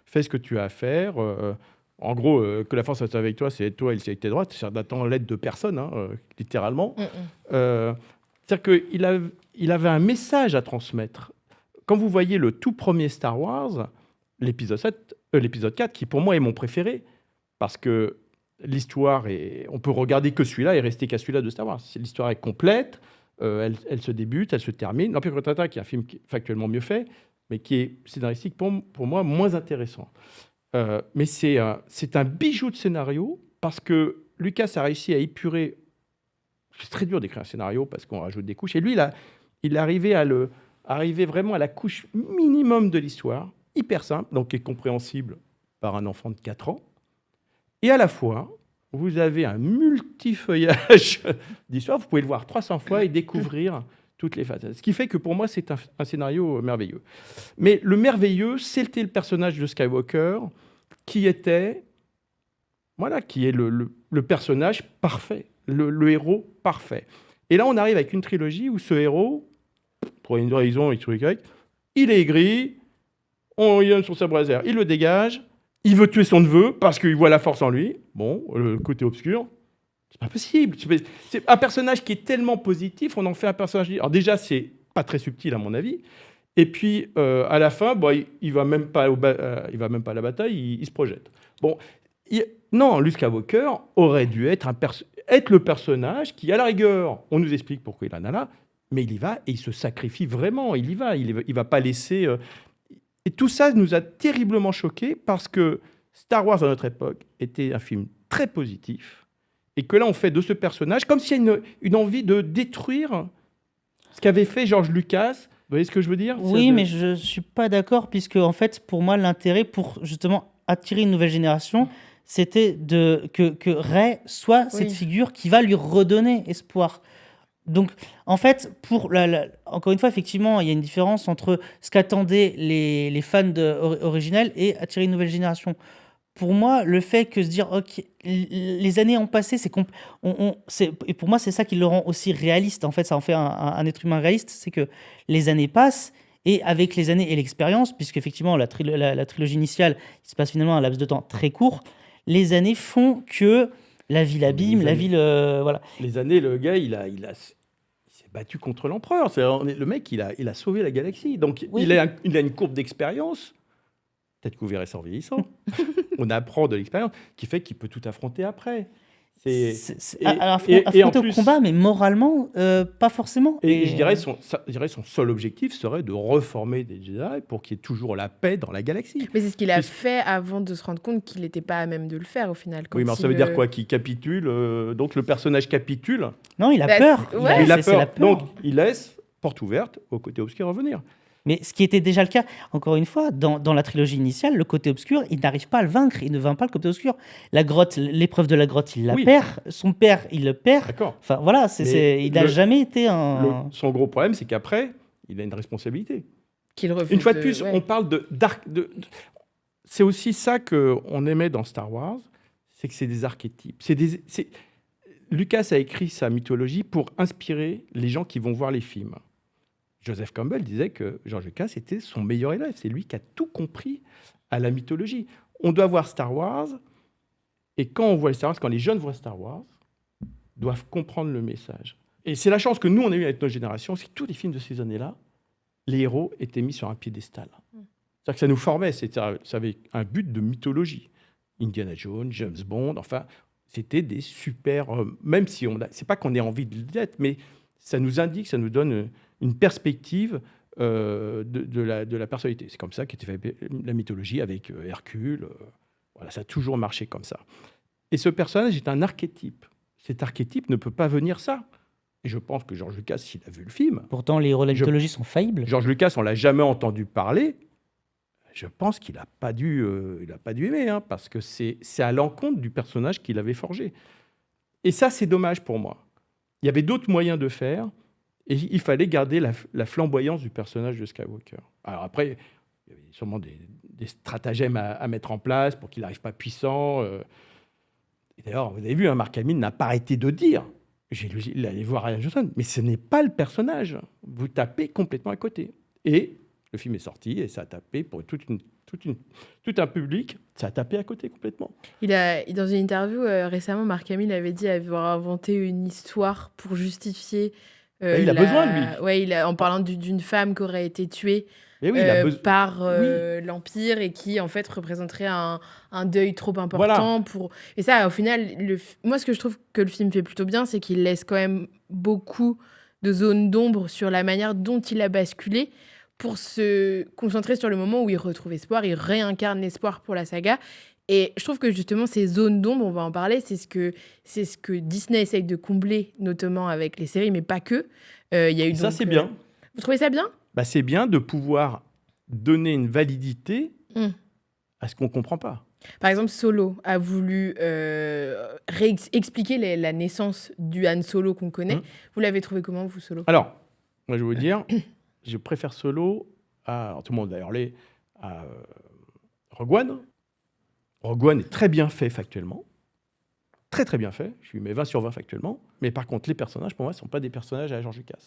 fais ce que tu as à faire. En gros, que la force soit avec toi, c'est toi, il c'est avec tes droites. Ça n'attend l'aide de personne, littéralement. C'est-à-dire qu'il avait un message à transmettre. Quand vous voyez le tout premier Star Wars, l'épisode 4, qui pour moi est mon préféré, parce que l'histoire on peut regarder que celui-là et rester qu'à celui-là de Star Wars. L'histoire est complète, elle se débute, elle se termine. L'Empire contre-attaque, qui est un film qui est factuellement mieux fait, mais qui est scénaristique pour moi moins intéressant. Mais c'est un bijou de scénario, parce que Lucas a réussi à épurer. C'est très dur d'écrire un scénario parce qu'on rajoute des couches. Et lui, il est arrivé vraiment à la couche minimum de l'histoire, hyper simple, donc qui est compréhensible par un enfant de 4 ans. Et à la fois, vous avez un multifeuillage d'histoire. Vous pouvez le voir 300 fois et découvrir toutes les phases. Ce qui fait que pour moi, c'est un scénario merveilleux. Mais le merveilleux, c'était le personnage de Skywalker qui est le personnage parfait, le héros parfait. Et là, on arrive avec une trilogie où ce héros, pour une raison historique, il est aigri, il donne son sabre laser, il le dégage, il veut tuer son neveu parce qu'il voit la force en lui. Bon, le côté obscur, c'est pas possible. C'est un personnage qui est tellement positif, on en fait un personnage... Alors déjà, c'est pas très subtil à mon avis. Et puis, à la fin, il va même pas à la bataille, il se projette. Bon, non, Luke Skywalker aurait dû être le personnage qui, à la rigueur, on nous explique pourquoi il en a là, mais il y va et il se sacrifie vraiment. Il y va, il va pas laisser... Et tout ça nous a terriblement choqués parce que Star Wars, à notre époque, était un film très positif et que là, on fait de ce personnage comme s'il y a une envie de détruire ce qu'avait fait George Lucas. Vous voyez ce que je veux dire? Oui, mais je ne suis pas d'accord, puisque, en fait, pour moi, l'intérêt pour justement attirer une nouvelle génération, c'était que Rey soit cette figure qui va lui redonner espoir. Donc, en fait, encore une fois, effectivement, il y a une différence entre ce qu'attendaient les fans originels et attirer une nouvelle génération. Pour moi, le fait que se dire, ok, les années ont passé, et pour moi, c'est ça qui le rend aussi réaliste. En fait, ça en fait un être humain réaliste, c'est que les années passent, et avec les années et l'expérience, puisqu'effectivement, la trilogie initiale, il se passe finalement un laps de temps très court, les années font que la ville abîme, voilà. Les années, le gars, il s'est battu contre l'empereur. Le mec, il a sauvé la galaxie. Donc, Oui. il a une courbe d'expérience. Peut-être que vous verrez ça en vieillissant. On apprend de l'expérience qui fait qu'il peut tout affronter après. Affronter en au plus, combat, mais moralement, pas forcément. Et je dirais son seul objectif serait de reformer des Jedi pour qu'il y ait toujours la paix dans la galaxie. Mais c'est ce qu'il a fait avant de se rendre compte qu'il n'était pas à même de le faire au final. Oui, mais ça veut dire quoi? Qu'il capitule. Donc le personnage capitule. Non, il a peur. Ouais. Il a c'est la peur. Donc il laisse porte ouverte au côté obscur revenir. Mais ce qui était déjà le cas, encore une fois, dans la trilogie initiale, le côté obscur, il n'arrive pas à le vaincre, il ne vainc pas le côté obscur. La grotte, l'épreuve de la grotte, il la perd. Son père, il le perd. D'accord. Enfin voilà, il n'a jamais été un... Son gros problème, c'est qu'après, il a une responsabilité. Qu'il refuse. Une fois de plus, on parle c'est aussi ça qu'on aimait dans Star Wars, c'est que c'est des archétypes. Lucas a écrit sa mythologie pour inspirer les gens qui vont voir les films. Joseph Campbell disait que George Lucas était son meilleur élève. C'est lui qui a tout compris à la mythologie. On doit voir Star Wars, et quand on voit Star Wars, quand les jeunes voient Star Wars, doivent comprendre le message. Et c'est la chance que nous, on a eue avec notre génération, c'est que tous les films de ces années-là, les héros étaient mis sur un piédestal. C'est-à-dire que ça nous formait, ça avait un but de mythologie. Indiana Jones, James Bond, enfin, c'était des super... même si c'est pas qu'on ait envie de l'être, mais ça nous indique, ça nous donne une perspective de la personnalité. C'est comme ça qu'était fait la mythologie avec Hercule. Voilà, ça a toujours marché comme ça. Et ce personnage est un archétype. Cet archétype ne peut pas venir ça. Et je pense que George Lucas, s'il a vu le film... Pourtant, les héros de la mythologie sont faillibles. George Lucas, on ne l'a jamais entendu parler. Je pense qu'il n'a pas dû aimer, hein, parce que c'est à l'encontre du personnage qu'il avait forgé. Et ça, c'est dommage pour moi. Il y avait d'autres moyens de faire, et il fallait garder la flamboyance du personnage de Skywalker. Alors après, il y avait sûrement des stratagèmes à mettre en place pour qu'il n'arrive pas puissant. Et d'ailleurs, vous avez vu, hein, Mark Hamill n'a pas arrêté de dire, il allait voir Rian Johnson, mais ce n'est pas le personnage. Vous tapez complètement à côté. Et le film est sorti, et ça a tapé pour tout un public, ça a tapé à côté complètement. Dans une interview récemment, Mark Hamill avait dit avoir inventé une histoire pour justifier... il a besoin, lui. Ouais, en parlant d'une femme qui aurait été tuée Oui, par l'Empire et qui, en fait, représenterait un deuil trop important. Voilà. Et ça, au final, moi, ce que je trouve que le film fait plutôt bien, c'est qu'il laisse quand même beaucoup de zones d'ombre sur la manière dont il a basculé pour se concentrer sur le moment où il retrouve espoir, il réincarne l'espoir pour la saga. Et je trouve que justement, ces zones d'ombre, on va en parler, c'est ce que Disney essaye de combler, notamment avec les séries, mais pas que. Y a eu ça, donc, c'est bien. Vous trouvez ça bien ? C'est bien de pouvoir donner une validité à ce qu'on ne comprend pas. Par exemple, Solo a voulu expliquer la naissance du Han Solo qu'on connaît. Vous l'avez trouvé comment, vous, Solo ? Alors, moi, je vais vous dire, je préfère Solo à... tout le monde, d'ailleurs, à Rogue One. Rogue One est très bien fait factuellement. Très, très bien fait. Je lui mets 20 sur 20 factuellement. Mais par contre, les personnages, pour moi, ne sont pas des personnages à George Lucas.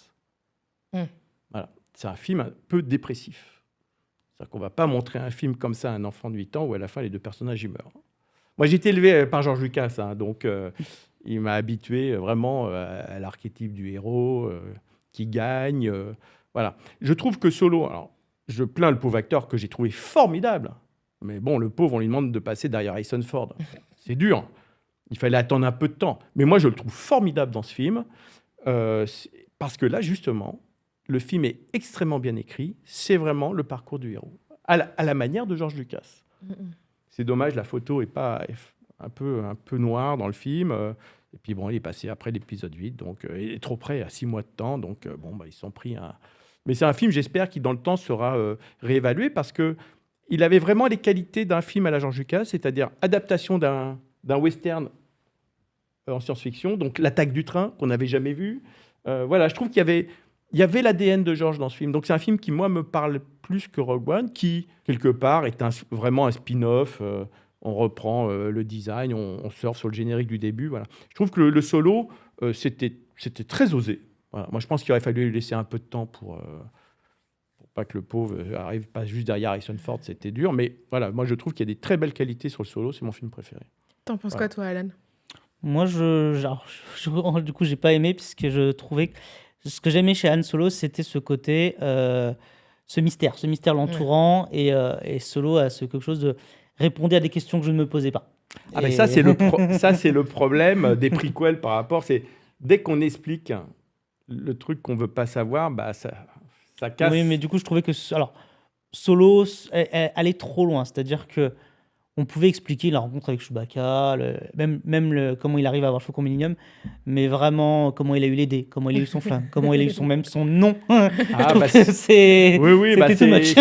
Voilà. C'est un film un peu dépressif. C'est-à-dire qu'on ne va pas montrer un film comme ça à un enfant de 8 ans où à la fin, les deux personnages y meurent. Moi, j'ai été élevé par George Lucas, hein, donc il m'a habitué vraiment à l'archétype du héros qui gagne. Voilà. Je trouve que Solo, alors, je plains le pauvre acteur que j'ai trouvé formidable, mais bon, le pauvre, on lui demande de passer derrière Harrison Ford. C'est dur. Il fallait attendre un peu de temps. Mais moi, je le trouve formidable dans ce film, parce que là, justement, le film est extrêmement bien écrit. C'est vraiment le parcours du héros, à la manière de George Lucas. C'est dommage, la photo est un peu noire dans le film. Et puis, bon, il est passé après l'épisode 8, donc il est trop près, à 6 mois de temps. Donc, ils sont pris un... Mais c'est un film, j'espère, qui, dans le temps, sera réévalué, parce qu'il avait vraiment les qualités d'un film à la George Lucas, c'est-à-dire adaptation d'un western en science-fiction, donc l'attaque du train, qu'on n'avait jamais vu. Voilà, je trouve qu'il y avait l'ADN de George dans ce film. Donc, c'est un film qui, moi, me parle plus que Rogue One, qui, quelque part, est vraiment un spin-off. On reprend le design, on surfe sur le générique du début. Voilà. Je trouve que le Solo, c'était très osé. Voilà. Moi, je pense qu'il aurait fallu lui laisser un peu de temps pour pas que le pauvre arrive pas juste derrière Harrison Ford. C'était dur. Mais voilà, moi, je trouve qu'il y a des très belles qualités sur le Solo. C'est mon film préféré. T'en penses quoi, toi, Alan? Moi, du coup, j'ai pas aimé, puisque je trouvais que ce que j'aimais chez Han Solo, c'était ce côté, ce mystère l'entourant, et Solo a quelque chose de répondait à des questions que je ne me posais pas. Ah ben ça, c'est le problème des prequels par rapport. C'est dès qu'on explique le truc qu'on veut pas savoir, bah ça casse. Oui, mais du coup, je trouvais que Solo allait trop loin. C'est-à-dire que on pouvait expliquer la rencontre avec Chewbacca, même comment il arrive à avoir le Faucon Millenium, mais vraiment comment il a eu les dés, comment il a eu son flingue, comment il a eu son nom. Ah, bah, c'était too much.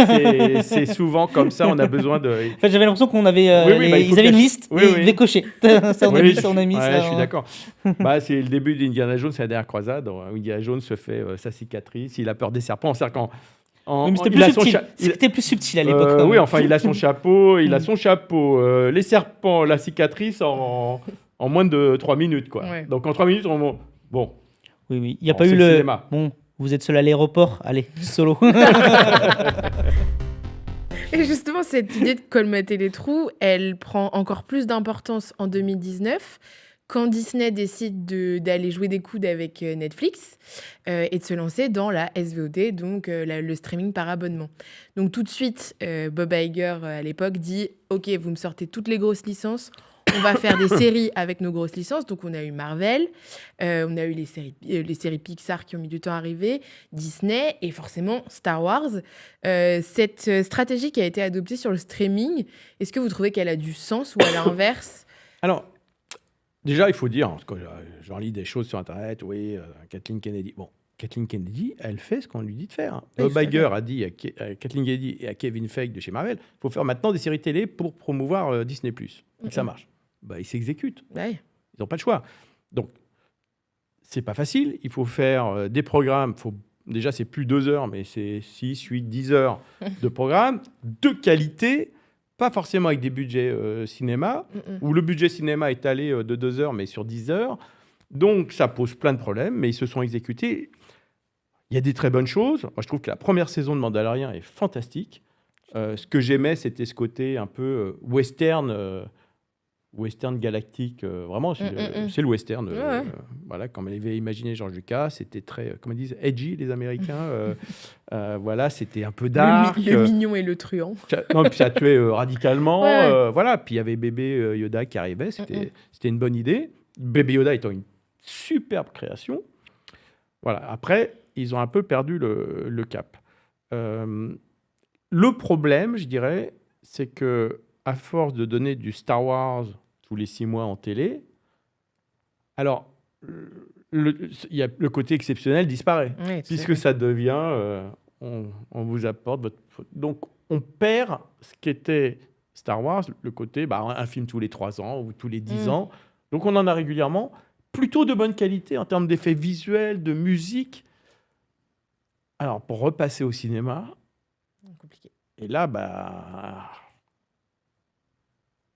C'est souvent comme ça, on a besoin de... En fait, j'avais l'impression qu'on avait, ils avaient une liste, et ils devaient cocher. Ça, on a mis, ça, on a mis. Ouais, je suis d'accord. C'est le début d'Indiana Jones, c'est la dernière croisade, où Indiana Jones se fait sa cicatrice, il a peur des serpents, c'est-à-dire qu'en... Oui, c'était plus subtil à l'époque. Oui, enfin, il a son chapeau, les serpents, la cicatrice en moins de 3 minutes, quoi. Ouais. Donc en 3 minutes, bon. Oui, il n'y a pas eu le cinéma. Bon, vous êtes seul à l'aéroport, allez, Solo. Et justement, cette idée de colmater les trous, elle prend encore plus d'importance en 2019, quand Disney décide d'aller jouer des coudes avec Netflix et de se lancer dans la SVOD, donc le streaming par abonnement. Donc tout de suite, Bob Iger, à l'époque, dit « Ok, vous me sortez toutes les grosses licences, on va faire des séries avec nos grosses licences. » Donc on a eu Marvel, on a eu les séries Pixar qui ont mis du temps à arriver, Disney et forcément Star Wars. Cette stratégie qui a été adoptée sur le streaming, est-ce que vous trouvez qu'elle a du sens ou à l'inverse? Alors, déjà, il faut dire, parce que j'en lis des choses sur Internet, oui, Kathleen Kennedy. Bon, Kathleen Kennedy, elle fait ce qu'on lui dit de faire. Bob Iger a dit à Kathleen Kennedy et à Kevin Feige de chez Marvel, il faut faire maintenant des séries télé pour promouvoir Disney+. Et que ça marche. Ils s'exécutent. Ouais. Ils n'ont pas le choix. Donc, c'est pas facile. Il faut faire des programmes. Déjà, c'est plus 2 heures, mais c'est 6, 8, 10 heures de programmes de qualité. Pas forcément avec des budgets cinéma, où le budget cinéma est allé de 2 heures, mais sur 10 heures. Donc, ça pose plein de problèmes, mais ils se sont exécutés. Il y a des très bonnes choses. Moi, je trouve que la première saison de Mandalorian est fantastique. Ce que j'aimais, c'était ce côté un peu western galactique. Vraiment, c'est le western. Voilà, comme l'avait imaginé George Lucas, c'était très, comment ils disent, edgy, les Américains. Voilà, c'était un peu dark. Le mignon et le truand. Non, puis ça tuait radicalement. Voilà, puis il y avait bébé Yoda qui arrivait. C'était une bonne idée. Bébé Yoda étant une superbe création. Voilà. Après, ils ont un peu perdu le cap. Le problème, je dirais, c'est que à force de donner du Star Wars tous les 6 mois en télé, alors le côté exceptionnel disparaît, puisque ça devient on vous apporte votre... Donc on perd ce qu'était Star Wars, le côté un film tous les 3 ans ou tous les 10 ans. Donc on en a régulièrement, plutôt de bonne qualité en termes d'effets visuels, de musique. Alors pour repasser au cinéma, compliqué. Et là,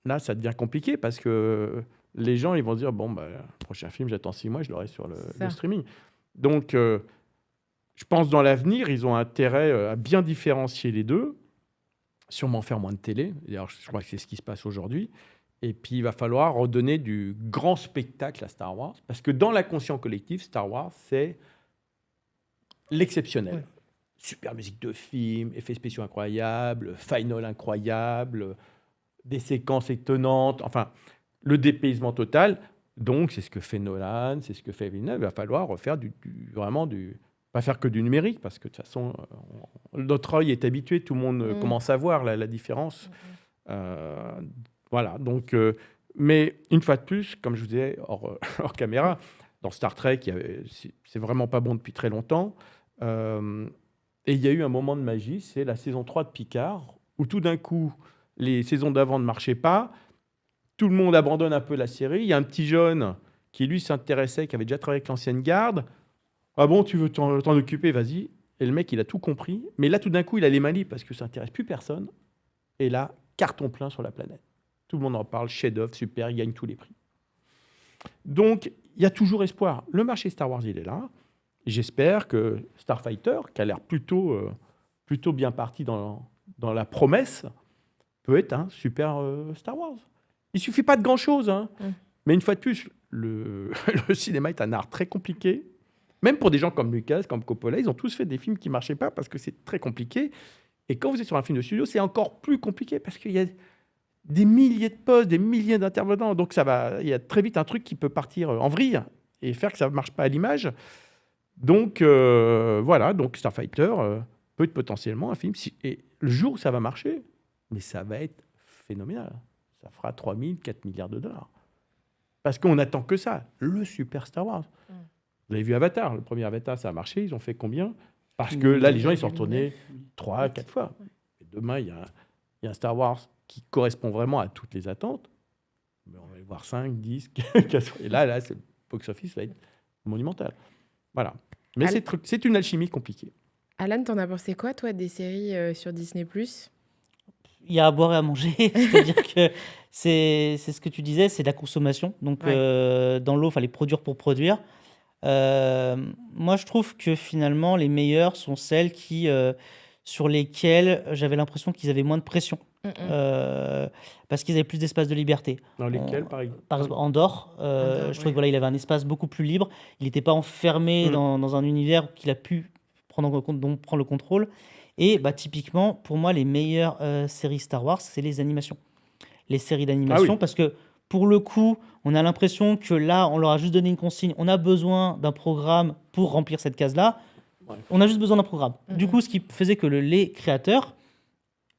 là, ça devient compliqué parce que les gens, ils vont dire, le prochain film, j'attends 6 mois, je l'aurai sur le streaming. Donc, je pense dans l'avenir, ils ont intérêt à bien différencier les deux. sûrement faire moins de télé. D'ailleurs, je crois que c'est ce qui se passe aujourd'hui. Et puis, il va falloir redonner du grand spectacle à Star Wars. Parce que dans l'inconscient collectif, Star Wars, c'est l'exceptionnel. Ouais. Super musique de film, effets spéciaux incroyables, final incroyable, des séquences étonnantes, enfin, le dépaysement total. Donc, c'est ce que fait Nolan, c'est ce que fait Villeneuve. Il va falloir refaire vraiment du... Pas faire que du numérique, parce que de toute façon, notre œil est habitué, tout le monde commence à voir la différence. Voilà, donc... mais une fois de plus, comme je vous disais, hors caméra, dans Star Trek, c'est vraiment pas bon depuis très longtemps. Et il y a eu un moment de magie, c'est la saison 3 de Picard, où tout d'un coup, les saisons d'avant ne marchaient pas, tout le monde abandonne un peu la série, il y a un petit jeune qui, lui, s'intéressait, qui avait déjà travaillé avec l'ancienne garde. Ah bon, tu veux t'en occuper, vas-y. Et le mec, il a tout compris. Mais là, tout d'un coup, il a les mains libres parce que ça n'intéresse plus personne. Et là, carton plein sur la planète. Tout le monde en parle, chef-d'œuvre, super, il gagne tous les prix. Donc, il y a toujours espoir. Le marché Star Wars, il est là. J'espère que Starfighter, qui a l'air plutôt bien parti dans la promesse, peut être un super Star Wars. Il ne suffit pas de grand-chose. Hein. Mais une fois de plus, le cinéma est un art très compliqué. Même pour des gens comme Lucas, comme Coppola, ils ont tous fait des films qui ne marchaient pas parce que c'est très compliqué. Et quand vous êtes sur un film de studio, c'est encore plus compliqué parce qu'il y a des milliers de postes, des milliers d'intervenants. Donc il y a très vite un truc qui peut partir en vrille et faire que ça ne marche pas à l'image. Donc voilà, donc Starfighter peut être potentiellement un film. Et le jour où ça va marcher, mais ça va être phénoménal. Ça fera 3 000, 4 milliards de dollars. Parce qu'on n'attend que ça, le super Star Wars. Vous avez vu Avatar, le premier Avatar, ça a marché. Ils ont fait combien? Parce que là, les gens, ils sont retournés 3, 4 fois. Et demain, il y a un Star Wars qui correspond vraiment à toutes les attentes. Mais on va y voir 5, 10, 15. Et là, le box-office va être monumental. Voilà. Mais c'est une alchimie compliquée. Alan, t'en as pensé quoi, toi, des séries sur Disney+? Il y a à boire et à manger. C'est-à-dire que c'est ce que tu disais, c'est de la consommation. Donc, dans l'eau, il fallait produire pour produire. Moi, je trouve que finalement, les meilleures sont celles sur lesquelles j'avais l'impression qu'ils avaient moins de pression. Parce qu'ils avaient plus d'espace de liberté. Dans lesquelles, par exemple, Andorre, je trouvais que voilà, il avait un espace beaucoup plus libre. Il n'était pas enfermé dans un univers qu'il a pu prendre le contrôle. Et typiquement, pour moi, les meilleures séries Star Wars, c'est les animations. Les séries d'animation, parce que pour le coup, on a l'impression que là, on leur a juste donné une consigne. On a besoin d'un programme pour remplir cette case-là. Ouais. On a juste besoin d'un programme. Du coup, ce qui faisait que les créateurs,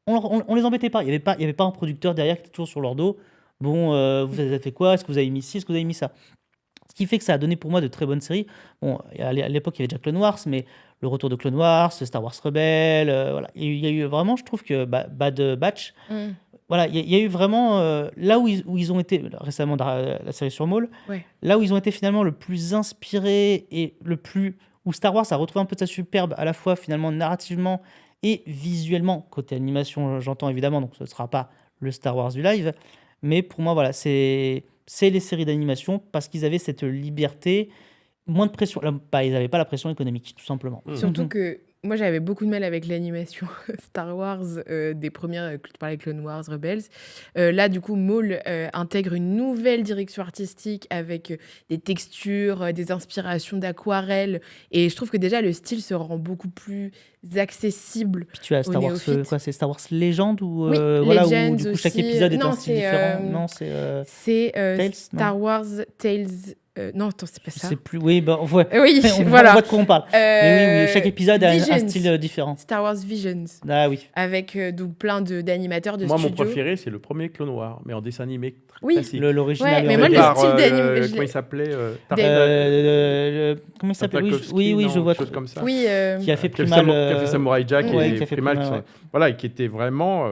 on les embêtait pas. Il n'y avait pas un producteur derrière qui était toujours sur leur dos. Bon, vous avez fait quoi? Est-ce que vous avez mis ci? Est-ce que vous avez mis ça? Ce qui fait que ça a donné pour moi de très bonnes séries. Bon, à l'époque, il y avait déjà Clone Wars, mais le retour de Clone Wars, Star Wars Rebelle, voilà. Il y a eu vraiment, je trouve que Bad Batch, voilà, il y a eu vraiment là où ils ont été récemment dans la série sur Maul, là où ils ont été finalement le plus inspirés et où Star Wars a retrouvé un peu de sa superbe à la fois finalement narrativement et visuellement, côté animation, j'entends évidemment, donc ce ne sera pas le Star Wars du live, mais pour moi, voilà, c'est les séries d'animation parce qu'ils avaient cette liberté, moins de pression. Là, ils n'avaient pas la pression économique, tout simplement. Surtout que moi, j'avais beaucoup de mal avec l'animation Star Wars des premières, tu parlais Clone Wars, Rebels. Là, du coup, Maul intègre une nouvelle direction artistique avec des textures, des inspirations d'aquarelle. Et je trouve que déjà, le style se rend beaucoup plus accessible. Puis tu as Star Wars, c'est Star Wars Legend ou oui, voilà, Legends où du coup aussi. Chaque épisode est un style différent. Non, c'est Tales, Star Wars Tales. Non, attends, c'est pas ça. C'est plus. Oui, on voit. Oui, on voilà. voit de quoi on parle. Mais oui, chaque épisode a un style différent. Star Wars Visions. Ah oui. Avec donc plein d'animateurs de studio. Moi, mon préféré, c'est le premier Clone Wars, mais en dessin animé. Classique. L'original. Ouais, mais moi, le style d'animation. Comment il s'appelait Comment il s'appelait Oui, je vois. Chose comme ça. Oui. Qui a fait Primal. Qui a fait Samurai Jack et Primal. Voilà, qui était vraiment.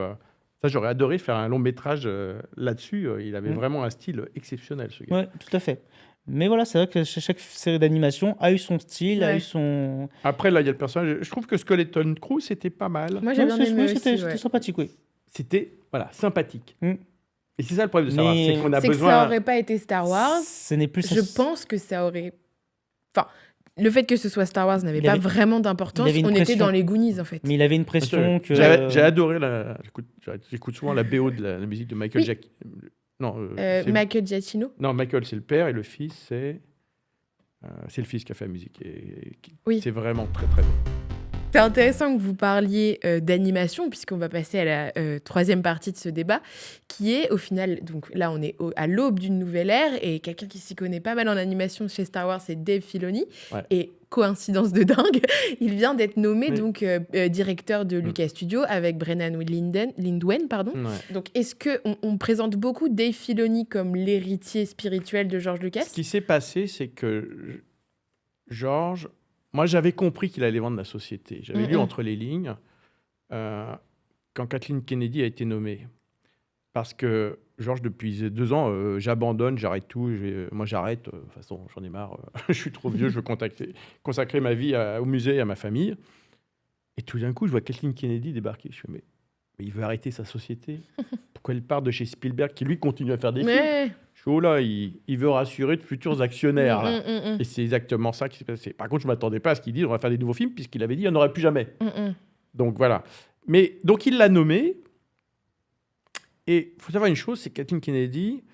Ça, j'aurais adoré faire un long métrage là-dessus. Il avait vraiment un style exceptionnel, ce gars. Oui, tout à fait. Mais voilà, c'est vrai que chaque série d'animation a eu son style, a eu son... Après, là, il y a le personnage. Je trouve que Skeleton Crew, c'était pas mal. Moi, j'ai bien aimé aussi, c'était sympathique, oui. C'était, sympathique. Et c'est ça le problème de Star Wars, c'est qu'on a besoin... que ça aurait pas été Star Wars. Ce n'est plus... Je pense que ça aurait... Enfin, le fait que ce soit Star Wars n'avait Il pas avait- vraiment d'importance. il avait une On était pression. dans les Goonies, en fait. Mais il avait une pression que. J'ai adoré j'écoute souvent la BO de la musique de Michael Oui. Jackson. Non, c'est- Michael Giacchino. non, Michael, c'est le père et le fils, c'est le fils qui a fait la musique. Oui. C'est vraiment très, très bon. C'est intéressant que vous parliez d'animation, puisqu'on va passer à la troisième partie de ce débat, qui est au final, donc là on est à l'aube d'une nouvelle ère, et quelqu'un qui s'y connaît pas mal en animation chez Star Wars, c'est Dave Filoni. Ouais. Et coïncidence de dingue, il vient d'être nommé Oui. donc directeur de Lucas Studio avec Brennan Lindwen. Pardon. Ouais. Donc est-ce qu'on présente beaucoup Dave Filoni comme l'héritier spirituel de George Lucas? Ce qui s'est passé, c'est que George, moi j'avais compris qu'il allait vendre la société. J'avais lu entre les lignes quand Kathleen Kennedy a été nommée. Parce que George, depuis 2 ans, j'abandonne, j'arrête tout. Moi j'arrête, de toute façon j'en ai marre. Je suis trop vieux, je veux consacrer ma vie au musée et à ma famille. Et tout d'un coup, je vois Kathleen Kennedy débarquer. Je fais, mais il veut arrêter sa société. Pourquoi elle part de chez Spielberg, qui lui continue à faire des films? Ouais. Je fais, oh là, il veut rassurer de futurs actionnaires. Là. Mm. Et c'est exactement ça qui s'est passé. Par contre, je ne m'attendais pas à ce qu'il dise on va faire des nouveaux films, puisqu'il avait dit il n'y en aurait plus jamais. Donc voilà. Mais donc il l'a nommé. Et il faut savoir une chose c'est que Kathleen Kennedy,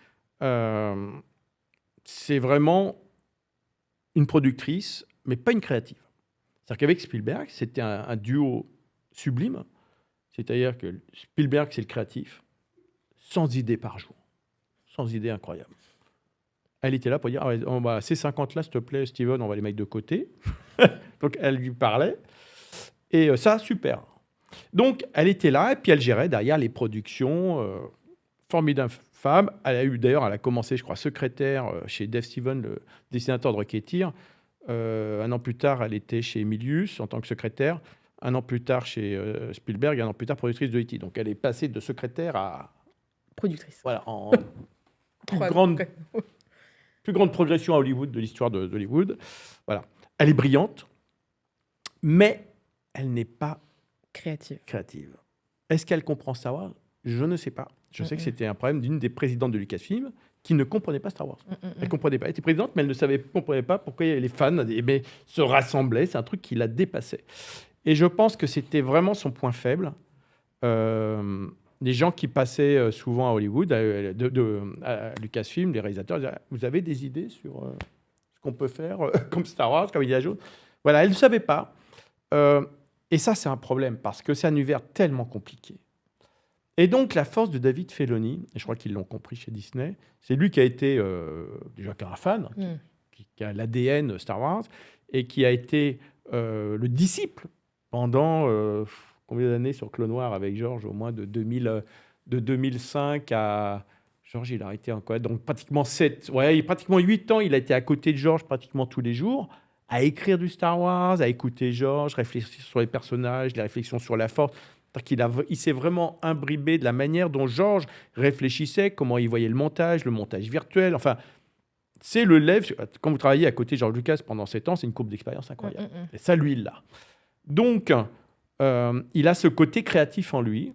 c'est vraiment une productrice, mais pas une créative. C'est-à-dire qu'avec Spielberg, c'était un duo sublime. C'est-à-dire que Spielberg, c'est le créatif, sans idée par jour. Sans idée incroyable. Elle était là pour dire ces 50 là, s'il te plaît, Steven, on va les mettre de côté. Donc elle lui parlait. Et ça, super. Donc elle était là, et puis elle gérait derrière les productions. Formidable femme. Elle a commencé, je crois, secrétaire chez Dave Stevens, le dessinateur de Rocketeer. 1 an plus tard, elle était chez Milius en tant que secrétaire. 1 an plus tard, chez Spielberg. 1 an plus tard, productrice de E.T. Donc elle est passée de secrétaire à Productrice. voilà, en Trois- plus grande progression à Hollywood de l'histoire d'Hollywood. Voilà. Elle est brillante, mais elle n'est pas Créative. créative. Est-ce qu'elle comprend Star Wars? Je ne sais pas. Je sais que c'était un problème d'une des présidentes de Lucasfilm qui ne comprenait pas Star Wars. Elle comprenait pas. Elle était présidente, mais elle ne comprenait pas pourquoi les fans se rassemblaient. C'est un truc qui la dépassait. Et je pense que c'était vraiment son point faible. Les gens qui passaient souvent à Hollywood, à Lucasfilm, les réalisateurs, disaient, vous avez des idées sur ce qu'on peut faire comme Star Wars, comme Indiana Jones? Voilà, elle ne savait pas. Et ça, c'est un problème, parce que c'est un univers tellement compliqué. Et donc, la force de David Filoni, et je crois qu'ils l'ont compris chez Disney, c'est lui qui a été, déjà un fan, qui a l'ADN Star Wars, et qui a été le disciple pendant combien d'années sur Clone Wars avec George, au moins de 2005 à... George, il a arrêté en quoi? Donc, pratiquement 8 ans, il a été à côté de George pratiquement tous les jours, à écrire du Star Wars, à écouter George, réfléchir sur les personnages, les réflexions sur la force. Il s'est vraiment imbibé de la manière dont George réfléchissait, comment il voyait le montage virtuel. Enfin, c'est le level. Quand vous travaillez à côté de George Lucas pendant 7 ans, c'est une courbe d'expérience incroyable. Et ça, lui, il l'a. Donc, il a ce côté créatif en lui,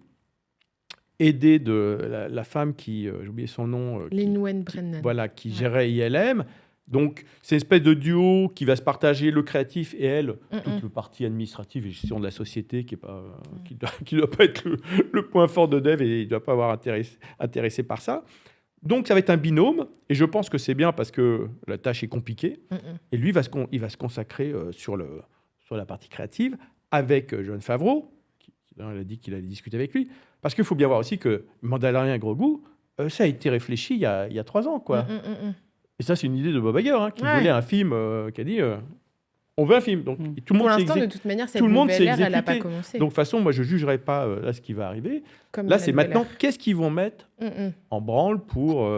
aidé de la femme qui, j'ai oublié son nom, Lin-Wen Brennan. Voilà, qui gérait ILM. Donc, c'est une espèce de duo qui va se partager le créatif et elle, toute le partie administrative et gestion de la société qui ne doit pas être le point fort de Dave et il ne doit pas avoir intéressé par ça. Donc, ça va être un binôme et je pense que c'est bien parce que la tâche est compliquée. Et lui, il va se consacrer sur la partie créative avec Jon Favreau, il a dit qu'il allait discuter avec lui. Parce qu'il faut bien voir aussi que Mandalorian à Grogu, ça a été réfléchi il y a 3 ans, quoi. Et ça, c'est une idée de Bob Iger, qui voulait un film, qui a dit on veut un film. Donc, et tout le monde Pour s'est l'instant, de toute manière, cette tout le monde s'est nouvelle ère, elle n'a pas exécuté. commencé. Donc, de toute façon, moi, je ne jugerai pas là, ce qui va arriver. Comme Là, la c'est nouvelle maintenant, ère. qu'est-ce qu'ils vont mettre en branle pour...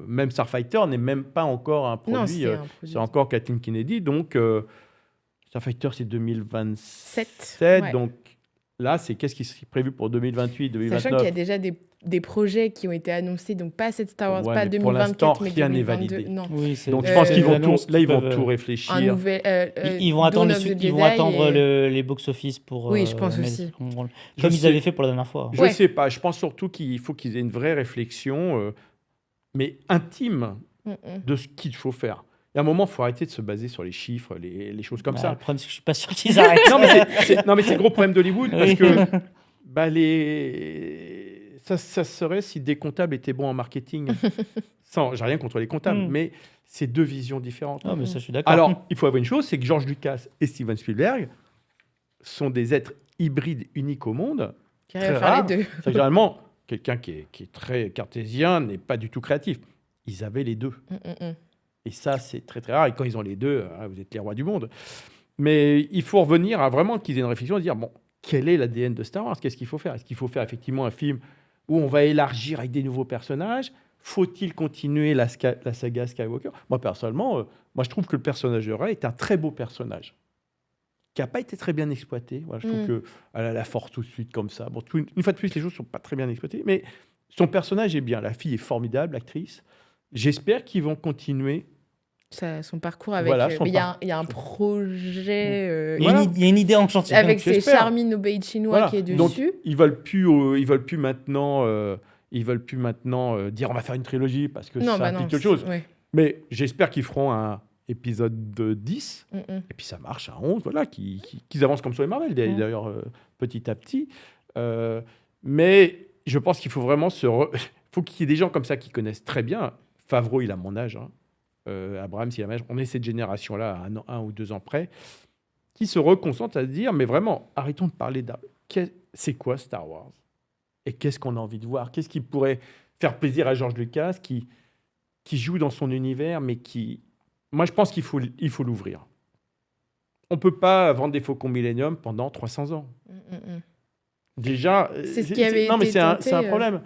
même Starfighter n'est même pas encore un produit. Non, c'est un produit. C'est encore Kathleen Kennedy. Donc, Starfighter, c'est 2027. Ouais. Donc, là, c'est qu'est-ce qui est prévu pour 2028, 2029. Sachant qu'il y a déjà des projets qui ont été annoncés, donc pas cette Star Wars, Ouais, pas mais pour l'instant, 2024, mais rien n'est 2022. validé. Non. Oui, c'est- Donc, je pense qu'ils des vont annonces là, ils vont peuvent, tout réfléchir. Un nouvel. Ils vont attendre, Dawn of the ils vont Jedi attendre et- les box-office pour. Oui, je pense mettre aussi. en branle. Je Comme ils sais. avaient fait pour la dernière fois. Je Ouais. ne sais pas. Je pense surtout qu'il faut qu'ils aient une vraie réflexion, mais intime, de ce qu'il faut faire. y a un moment, il faut arrêter de se baser sur les chiffres, les choses comme Bah, ça. Le problème, c'est que je suis pas sûr qu'ils arrêtent. Non, mais c'est le gros problème d'Hollywood, parce Oui. que ça serait si des comptables étaient bons en marketing. J'ai rien contre les comptables, mais c'est deux visions différentes. Non, mais ça, je suis d'accord. Alors, il faut avoir une chose, c'est que George Lucas et Steven Spielberg sont des êtres hybrides uniques au monde. Qui arrive à Très faire rare. les deux. C'est que généralement, quelqu'un qui est très cartésien n'est pas du tout créatif. Ils avaient les deux. Et ça, c'est très, très rare. Et quand ils ont les deux, vous êtes les rois du monde. Mais il faut revenir à vraiment qu'ils aient une réflexion, à dire, bon, quel est l'ADN de Star Wars? Qu'est-ce qu'il faut faire? Est-ce qu'il faut faire effectivement un film où on va élargir avec des nouveaux personnages? Faut-il continuer la saga Skywalker? Moi, personnellement, je trouve que le personnage de Rey est un très beau personnage qui n'a pas été très bien exploité. Voilà, je trouve qu'elle a la force tout de suite comme ça. Bon, une fois de plus, les choses ne sont pas très bien exploitées, mais son personnage est bien. La fille est formidable, l'actrice. J'espère qu'ils vont continuer. Son parcours avec. Voilà, mais il y a un projet. Il y a une idée en chantier. Avec ces j'espère. Charmin Obey chinois Voilà. qui est Donc, dessus. ils veulent plus maintenant dire on va faire une trilogie parce que ça implique quelque chose. Ouais. Mais j'espère qu'ils feront un épisode de 10 Mm, mm. et puis ça marche à 11, voilà, qu'ils avancent comme sur les Marvel d'ailleurs petit à petit. Mais je pense qu'il faut vraiment faut qu'il y ait des gens comme ça qui connaissent très bien. Favreau, il a mon âge. Abraham, il a mon âge. On est cette génération-là, à un ou 2 ans près, qui se reconcentre à se dire, mais vraiment, arrêtons de parler c'est quoi Star Wars? Et qu'est-ce qu'on a envie de voir? Qu'est-ce qui pourrait faire plaisir à George Lucas, qui joue dans son univers, mais qui... Moi, je pense qu'il faut l'ouvrir. On ne peut pas vendre des Faucons Millennium pendant 300 ans. Déjà, C'est ce qui avait été c'est un tenté, problème.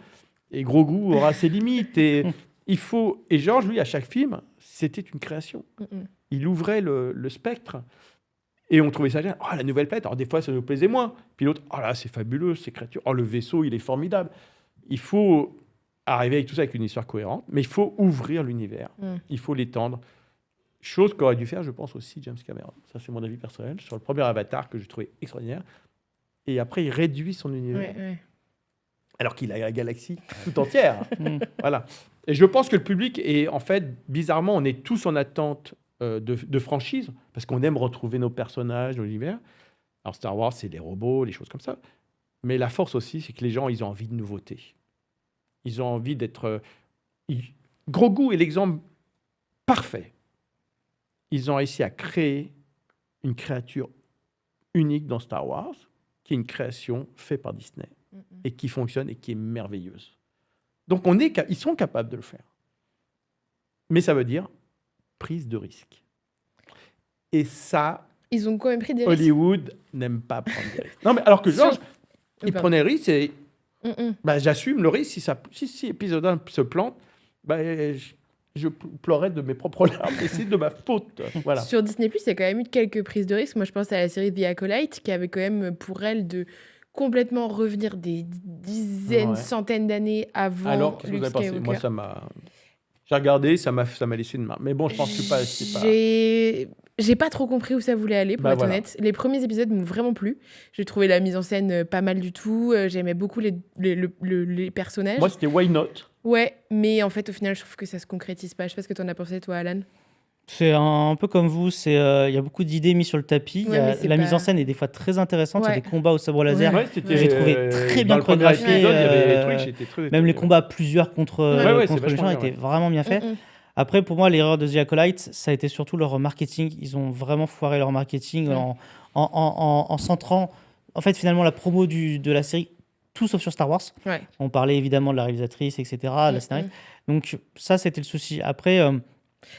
Et Grogu aura ses limites. Et et George, lui, à chaque film, c'était une création. Il ouvrait le spectre. Et on trouvait ça génial. Oh, la nouvelle planète. Alors, des fois, ça nous plaisait moins. Puis l'autre, oh là, c'est fabuleux, ces créatures. Oh, le vaisseau, il est formidable. Il faut arriver avec tout ça avec une histoire cohérente, mais il faut ouvrir l'univers. Il faut l'étendre. Chose qu'aurait dû faire, je pense, aussi James Cameron. Ça, c'est mon avis personnel. Sur le premier Avatar, que j'ai trouvé extraordinaire. Et après, il réduit son univers. Alors qu'il a la galaxie tout entière. Voilà. Et je pense que le public est, en fait, bizarrement, on est tous en attente de franchise, parce qu'on aime retrouver nos personnages, nos univers. Alors Star Wars, c'est les robots, les choses comme ça. Mais la force aussi, c'est que les gens, ils ont envie de nouveautés. Ils ont envie d'être... Grogu est l'exemple parfait. Ils ont réussi à créer une créature unique dans Star Wars, qui est une création faite par Disney, et qui fonctionne et qui est merveilleuse. Donc ils sont capables de le faire. Mais ça veut dire prise de risque. Et ça, Ils ont quand même pris des risques. Hollywood n'aime pas prendre des risques. Non, mais alors que George, il prenait le risque et j'assume le risque. Si épisode 1 se plante, je pleurais de mes propres larmes et c'est de ma faute. Voilà. Sur Disney+, il y a quand même eu quelques prises de risques. Moi, je pense à la série The Acolyte, qui avait quand même pour elle de complètement revenir des dizaines, centaines d'années avant Alors, qu'est-ce que vous Luke avez pensé? Moi, Skywalker. j'ai regardé, ça m'a laissé une marque. Mais bon, je pense que c'est pas... J'ai pas trop compris où ça voulait aller, pour être voilà. honnête. Les premiers épisodes m'ont vraiment plu. J'ai trouvé la mise en scène pas mal du tout. J'aimais beaucoup les personnages. Moi, c'était Why Not? Ouais, mais en fait, au final, je trouve que ça se concrétise pas. Je sais pas ce que t'en as pensé, toi, Alan. C'est un peu comme vous, il y a beaucoup d'idées mises sur le tapis. Ouais, mais c'est la pas- mise en scène est des fois très intéressante. Il y a Ouais. des combats au sabre laser. Ouais, c'était, J'ai trouvé très bien dans le premier chorégraphié, épisode, il y avait des trucs, j'étais très... Même les combats à plusieurs contre c'est contre les vachement gens bien, étaient vraiment bien faits. Après, pour moi, l'erreur de The Acolyte, ça a été surtout leur marketing. Ils ont vraiment foiré leur marketing en centrant, en fait, finalement, la promo de la série, tout sauf sur Star Wars. Ouais. On parlait évidemment de la réalisatrice, etc., la scénariste. Donc ça, c'était le souci. Après,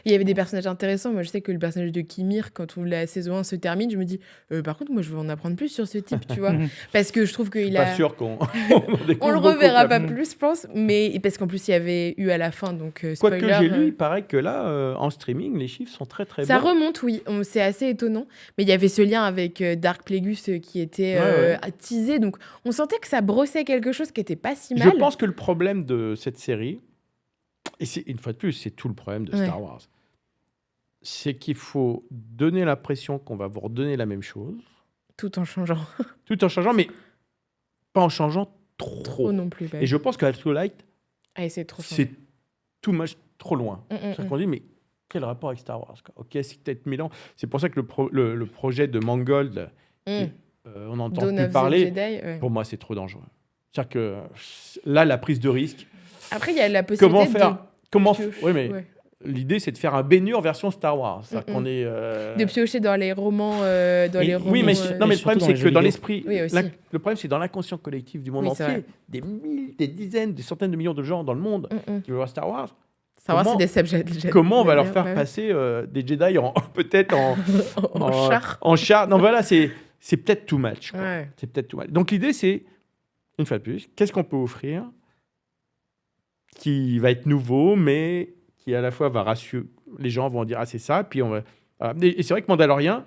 Il y avait des personnages intéressants. Moi, je sais que le personnage de Kimir, quand la saison 1 se termine, je me dis, par contre, moi, je veux en apprendre plus sur ce type, tu vois. Parce que je trouve Je suis qu'il pas a... sûr qu'on On le reverra pas plus, je pense. Mais parce qu'en plus, il y avait eu à la fin, donc spoiler. Quoique j'ai lu, il paraît que là, en streaming, les chiffres sont très très Ça bons. remonte, oui. C'est assez étonnant. Mais il y avait ce lien avec Dark Plagueis qui était teasé. Donc, on sentait que ça brossait quelque chose qui était pas si mal. Je pense que le problème de cette série, et c'est, une fois de plus, c'est tout le problème de Star Wars, c'est qu'il faut donner l'impression qu'on va vous redonner la même chose, Tout en changeant. tout en changeant, mais pas en changeant trop. Trop non plus. Et je pense que Acolyte, Ah, c'est trop c'est too much, trop loin. C'est ça qu'on dit, mais quel rapport avec Star Wars, quoi. Ok, c'est peut-être Milan. C'est pour ça que le projet de Mangold, on n'entend Dawn plus of the parler. Jedi, ouais. Pour moi, c'est trop dangereux. C'est-à-dire que là, la prise de risque. Après, il y a la possibilité Oui, mais l'idée, c'est de faire un Bénur version Star Wars. C'est-à-dire qu'on est. de piocher dans les romans. Oui, mais non, mais le problème, c'est que dans l'esprit. Oui, aussi. Le problème, c'est dans l'inconscient collectif du monde Oui, c'est entier. vrai. Des dizaines, des centaines de millions de gens dans le monde qui veulent voir Star Wars. Star Wars, Comment- c'est des subjets. Comment on va leur faire passer des Jedi peut-être en char. En char. Non, voilà, c'est peut-être too much, quoi. Ouais. C'est peut-être too much. Donc l'idée, c'est, une fois de plus, qu'est-ce qu'on peut offrir qui va être nouveau, mais qui à la fois va rassurer. Les gens vont dire, ah, c'est ça. Puis on va. Voilà. Et c'est vrai que Mandalorian,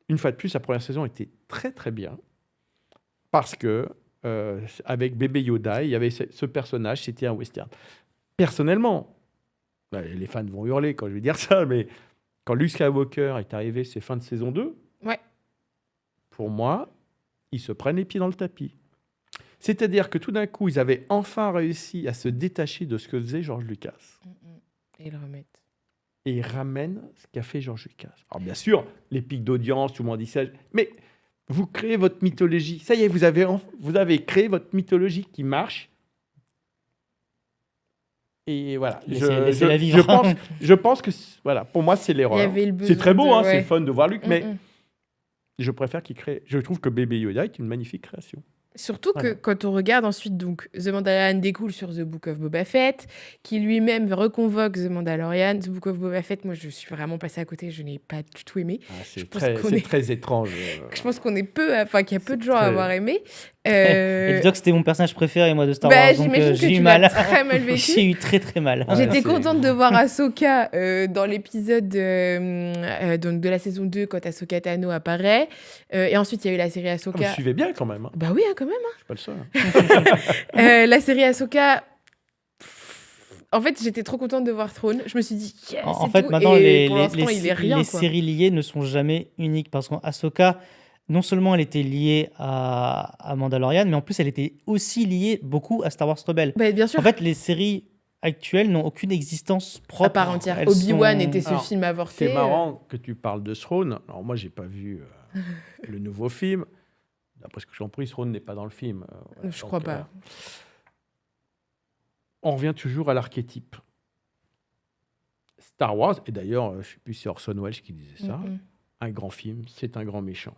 une fois de plus, sa première saison était très, très bien. Parce que, avec bébé Yoda, il y avait ce personnage, c'était un western. Personnellement, les fans vont hurler quand je vais dire ça, mais quand Luke Skywalker est arrivé, c'est fin de saison 2, Ouais. pour moi, ils se prennent les pieds dans le tapis. C'est-à-dire que tout d'un coup, ils avaient enfin réussi à se détacher de ce que faisait George Lucas. Et ils le remettent. Et ils ramènent ce qu'a fait George Lucas. Alors bien sûr, les pics d'audience, tout le monde dit ça, mais vous créez votre mythologie. Ça y est, vous avez créé votre mythologie qui marche. Et voilà. Laissez la vivre. Je pense que, voilà, pour moi, c'est Il y l'erreur. avait le C'est très beau, besoin hein, de- c'est ouais. fun de voir Luc, mais Mm-mm. je préfère qu'il crée. Je trouve que Bébé Yoda est une magnifique création. Surtout que Voilà. quand on regarde ensuite, donc, The Mandalorian découle sur The Book of Boba Fett, qui lui-même reconvoque The Mandalorian. The Book of Boba Fett, moi, je suis vraiment passée à côté, je n'ai pas du tout aimé. Je C'est pense très, qu'on c'est est- très étrange. Je pense qu'on est peu, enfin, qu'il y a peu de gens à très- avoir aimé. Et dis-toi que c'était mon personnage préféré, moi, de Star Bah, Wars. Donc j'imagine que j'ai tu eu l'as mal. très mal vécu. J'ai eu très, très mal. Ouais. J'étais c'est- contente de voir Ahsoka dans l'épisode donc de la saison 2 quand Ahsoka Tano apparaît. Et ensuite, il y a eu la série Ah, vous Ahsoka. suivez bien quand même. Hein. Bah oui, hein, quand même. Je suis pas le seul. La série Ahsoka. En fait, j'étais trop contente de voir Throne. Je me suis dit, yes, En c'est fait, tout. maintenant, Et pour l'instant, il est rien. les quoi. séries liées ne sont jamais uniques parce qu'Ahsoka, non seulement elle était liée à Mandalorian, mais en plus, elle était aussi liée beaucoup à Star Wars Rebels. Bah, bien sûr. En fait, les séries actuelles n'ont aucune existence propre. à part entière. Elles Obi-Wan sont- était ce Alors, film avorté. C'est marrant que tu parles de Throne. Alors moi, j'ai pas vu le nouveau film. D'après ce que j'ai compris, Throne n'est pas dans le film. Voilà. Je Donc, crois pas. On revient toujours à l'archétype. Star Wars, et d'ailleurs, je ne sais plus si c'est Orson Welles qui disait ça, Mm-mm. un grand film, c'est un grand méchant.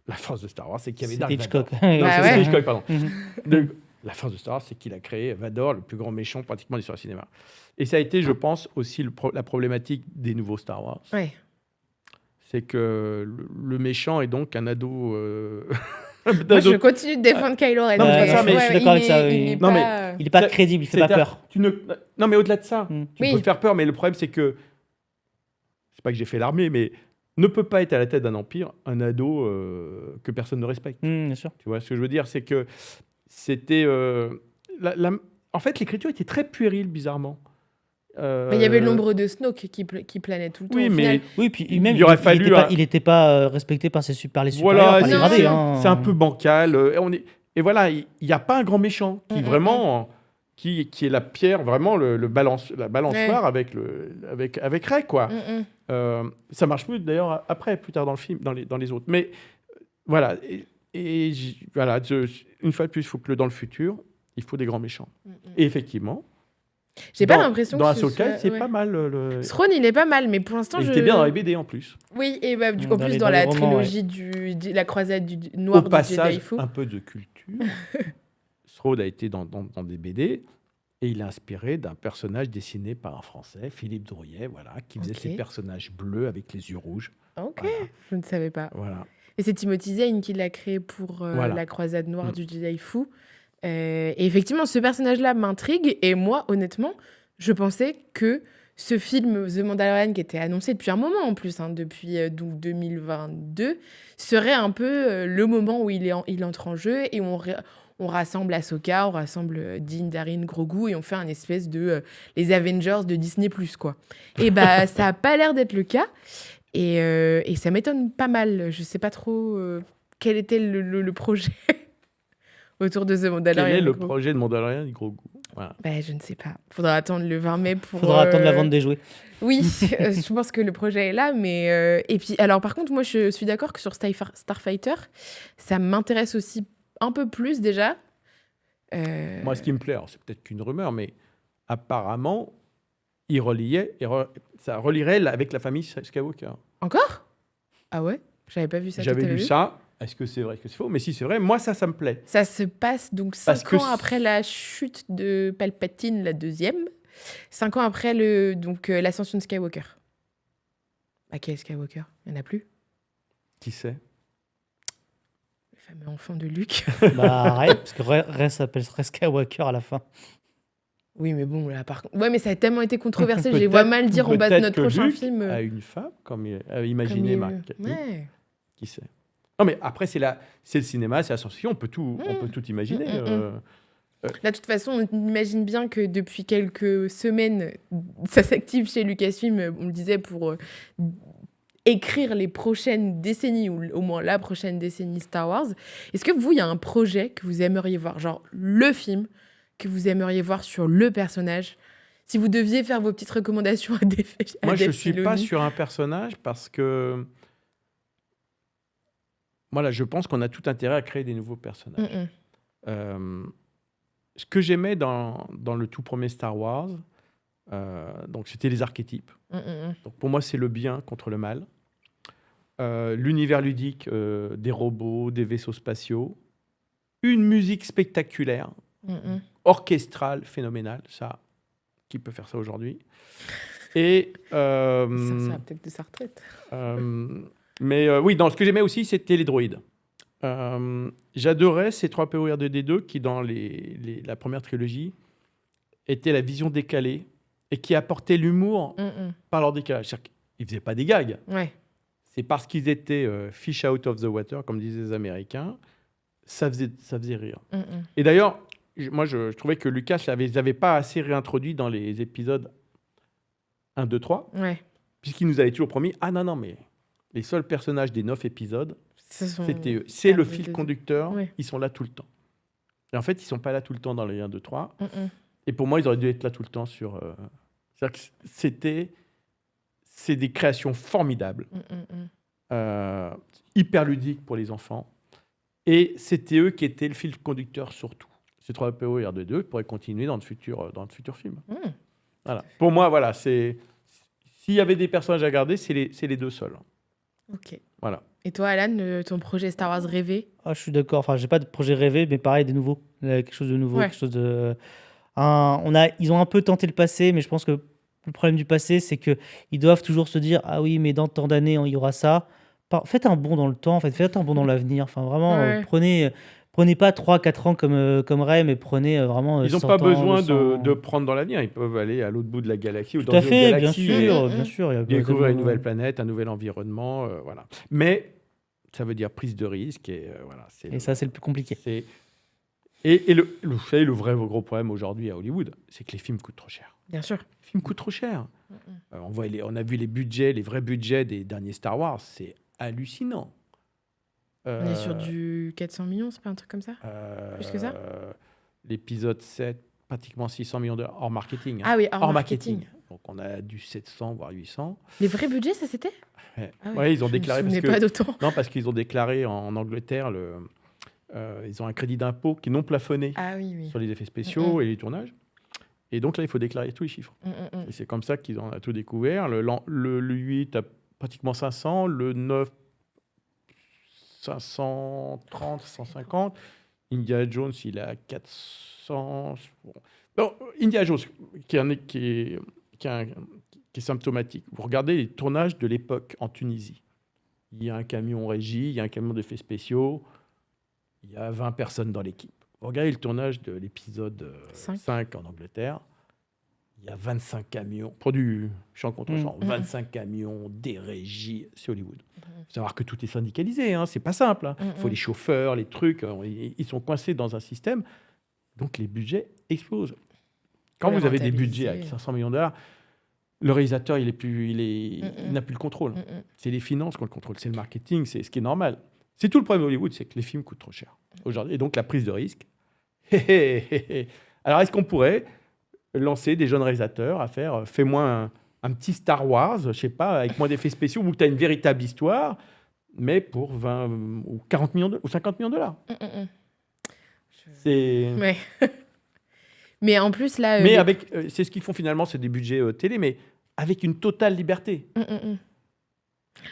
La force de Star Wars, c'est qu'il y avait C'était Dark Vador. Hitchcock. Non, Bah c'est ouais. Hitchcock, pardon. Mhm. La force de Star Wars, c'est qu'il a créé Vador, le plus grand méchant pratiquement de l'histoire du cinéma. Et ça a été, je pense, aussi la problématique des nouveaux Star Wars. Ouais. C'est que le méchant est donc un ado. Moi, je continue de défendre Kylo Ren. Non, mais Ouais, c'est ça, mais je suis d'accord avec ça, oui. Non, mais- pas- Il n'est pas C'est- crédible, il fait pas C'est-à-dire, peur. Non, mais au-delà de ça, Mm. tu Oui. peux faire peur, mais le problème, c'est que. C'est pas que j'ai fait l'armée, mais ne peut pas être à la tête d'un empire un ado que personne ne respecte. Bien sûr. Tu vois ce que je veux dire? C'est que c'était. En fait, l'écriture était très puérile, bizarrement. Mais il y avait l'ombre de Snoke qui planait tout le temps. Oui, au mais final. Oui, puis même, Il aurait fallu il n'était pas respecté par les supérieurs, voilà, par les non, gradés. c'est- hein. c'est un peu bancal. Et voilà, il n'y a pas un grand méchant qui vraiment. Qui est la pierre, vraiment la balançoire avec Rey, quoi. Mm-mm. Ça marche plus d'ailleurs après, plus tard dans le film, dans les autres. Mais voilà, voilà, une fois de plus, il faut que dans le futur, il faut des grands méchants. Et effectivement, J'ai pas dans- l'impression dans que ce Ahsoka, soit- c'est ouais. pas mal. Throne, il est pas mal, mais pour l'instant, Il était bien dans les BD en plus. Oui, et bah, en Dans plus, les- dans dans la les romans, romans, trilogie la croisade noire Au du passage, Jedi Fu. un peu de culture. Throne a été dans des BD et il est inspiré d'un personnage dessiné par un Français, Philippe Drouillet, voilà, qui faisait Ok. ces personnages bleus avec les yeux rouges. Ok, Voilà. je ne savais pas. Voilà. Et c'est Timothy Zahn qui l'a créé pour Voilà. la croisade noire du Jedi Fu. Et effectivement, ce personnage-là m'intrigue. Et moi, honnêtement, je pensais que ce film The Mandalorian, qui était annoncé depuis un moment en plus, hein, depuis donc 2022, serait un peu le moment où il entre en jeu et on rassemble Ahsoka, on rassemble Din, Djarin, Grogu et on fait un espèce de les Avengers de Disney+, quoi. Et bah, ça a pas l'air d'être le cas. Et ça m'étonne pas mal. Je sais pas trop quel était le projet autour de The Mandalorian. Quel est le Grogu. projet de Mandalorian et Grogu? Voilà. Bah, je ne sais pas. Faudra attendre le 20 mai pour. Faudra attendre la vente des jouets. Oui, je pense que le projet est là, mais et puis alors par contre moi je suis d'accord que sur Starfighter, ça m'intéresse aussi un peu plus déjà. Moi, ce qui me plaît, alors, c'est peut-être qu'une rumeur, mais apparemment, ça relierait avec la famille Skywalker. Encore? Ah ouais? J'avais pas vu ça. J'avais Toi, t'avais lu vu ça. Est-ce que c'est vrai, est-ce que c'est faux? Mais si c'est vrai, moi, ça me plaît. Ça se passe donc Parce 5 que ans après la chute de Palpatine, la deuxième. 5 ans après l'ascension de Skywalker. Bah, quel Skywalker? Il n'y en a plus. Qui sait? Le fameux enfant de Luke. Bah, arrête, parce que Rey s'appellerait Skywalker à la fin. Oui, mais bon, là, par contre... Ouais, mais ça a tellement été controversé, je les Peut-être- vois mal dire on bat peut-être notre que prochain Luke film. a une femme, comme il avait comme imaginé il- Mark. Ouais. Qui sait? Non, mais après, c'est le cinéma, c'est la science-fiction, on peut tout imaginer. Là, de toute façon, on imagine bien que depuis quelques semaines, ça s'active chez Lucasfilm, on le disait, pour écrire les prochaines décennies, ou au moins la prochaine décennie Star Wars. Est-ce que vous, il y a un projet que vous aimeriez voir, genre le film que vous aimeriez voir sur le personnage? Si vous deviez faire vos petites recommandations à des Moi, je ne suis pas sur un personnage parce que... Voilà, je pense qu'on a tout intérêt à créer des nouveaux personnages. Ce que j'aimais dans le tout premier Star Wars, donc c'était les archétypes. Donc pour moi, c'est le bien contre le mal. L'univers ludique, des robots, des vaisseaux spatiaux. Une musique spectaculaire, orchestrale, phénoménale. Ça, qui peut faire ça aujourd'hui? Et... Ça sera peut-être de sa retraite. Mais oui, dans ce que j'aimais aussi, c'était les droïdes. J'adorais ces 3PO R2D2 qui, dans la première trilogie, étaient la vision décalée et qui apportaient l'humour par leur décalage. C'est-à-dire qu'ils ne faisaient pas des gags. Ouais. C'est parce qu'ils étaient fish out of the water, comme disaient les Américains, ça faisait rire. Et d'ailleurs, moi, je trouvais que Lucas les avait pas assez réintroduits dans les épisodes 1, 2, 3, Ouais. puisqu'il nous avait toujours promis « Ah non, non, mais les seuls personnages des 9 épisodes, c'était eux. C'est le fil conducteur, Ouais. ils sont là tout le temps. » Et en fait, ils ne sont pas là tout le temps dans les 1, 2, 3. Et pour moi, ils auraient dû être là tout le temps sur... C'est-à-dire que c'est des créations formidables, hyper ludiques pour les enfants. Et c'était eux qui étaient le fil conducteur surtout. Ces 3PO et R2D2 pourraient continuer dans le futur film. Voilà. Pour moi, voilà, s'il y avait des personnages à garder, c'est les deux seuls. Ok. Voilà. Et toi, Alan, ton projet Star Wars rêvé? Ah, je suis d'accord. Enfin, j'ai pas de projet rêvé, mais pareil, des nouveaux. Quelque chose de nouveau, Ouais. quelque chose de. Ils ont un peu tenté le passé, mais je pense que le problème du passé, c'est que ils doivent toujours se dire, ah oui, mais dans tant d'années, il y aura ça. Faites un bond dans le temps, en fait, faites un bond dans l'avenir. Enfin, vraiment, Ouais. prenez pas 3-4 ans comme Ray, mais prenez vraiment. Ils n'ont 100 pas ans, besoin 200. de prendre dans l'avenir. Ils peuvent aller à l'autre bout de la galaxie ou Tout dans à une autre fait, bien galaxie. sûr, bien sûr. Il y a Découvrir une tellement- nouvelle planète, un nouvel environnement, voilà. Mais ça veut dire prise de risque et voilà. Et ça, c'est le plus compliqué. Vous savez, le vrai gros problème aujourd'hui à Hollywood, c'est que les films coûtent trop cher. Bien sûr. Les films coûtent trop cher. On a vu les budgets, les vrais budgets des derniers Star Wars, c'est hallucinant. On est sur du 400 millions, c'est pas un truc comme ça? Plus que ça? L'épisode 7, pratiquement 600 millions $, hors marketing. Ah oui, hors marketing. Donc on a du 700, voire 800. Les vrais budgets, ça c'était? Ouais, Ah Ouais, ils ont je déclaré... me souvenais parce pas que, d'autant. non, parce qu'ils ont déclaré en Angleterre, ils ont un crédit d'impôt qui est non plafonné Ah oui, oui. sur les effets spéciaux et les tournages. Et donc là, il faut déclarer tous les chiffres. Et c'est comme ça qu'ils ont tout découvert. Le 8 a pratiquement 500, le 9, 530, 150. Indiana Jones, il a 400. Bon. Non, Indiana Jones, qui est symptomatique. Vous regardez les tournages de l'époque en Tunisie. Il y a un camion régie, il y a un camion d'effets spéciaux, il y a 20 personnes dans l'équipe. Vous regardez le tournage de l'épisode 5 en Angleterre, il y a 25 camions, pour du champ contre champ, 25 camions, des régies, c'est Hollywood. Il faut savoir que tout est syndicalisé, hein, c'est pas simple. Hein. Il faut les chauffeurs, les trucs, ils sont coincés dans un système, donc les budgets explosent. Quand vous avez des budgets avec 500 millions $, le réalisateur, il n'a plus le contrôle. C'est les finances qui ont le contrôle, c'est le marketing, c'est ce qui est normal. C'est tout le problème d'Hollywood, c'est que les films coûtent trop cher aujourd'hui. Et donc la prise de risque, Alors, est-ce qu'on pourrait lancer des jeunes réalisateurs à faire fais-moi un petit Star Wars, je sais pas, avec moins d'effets spéciaux, où tu as une véritable histoire, mais pour 20 ou 40 millions ou 50 millions de dollars. C'est... Ouais. Mais en plus, là. Mais avec, c'est ce qu'ils font finalement, c'est des budgets télé, mais avec une totale liberté.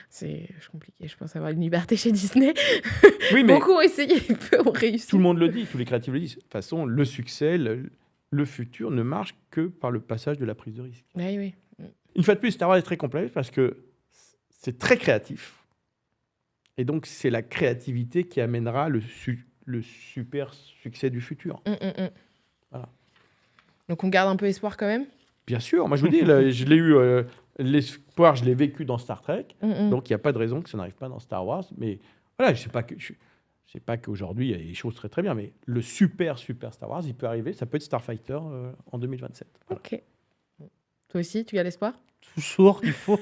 C'est compliqué, je pense, avoir une liberté chez Disney. Oui, mais Beaucoup ont essayé, peu ont réussi. tout le monde le dit, tous les créatifs le disent. De toute façon, le succès, le futur ne marche que par le passage de la prise de risque. Oui, oui. Une fois de plus, Star Wars est très complexe parce que c'est très créatif. Et donc, c'est la créativité qui amènera le super succès du futur. Voilà. Donc, on garde un peu espoir quand même. Bien sûr, moi je vous dis, là, je l'ai eu, l'espoir, je l'ai vécu dans Star Trek, donc il n'y a pas de raison que ça n'arrive pas dans Star Wars. Mais voilà, je sais pas qu'aujourd'hui, il y a des choses très très bien, mais le super Star Wars, il peut arriver, ça peut être Starfighter en 2027. Voilà. Ok. Toi aussi, tu gardes espoir? Toujours, il faut.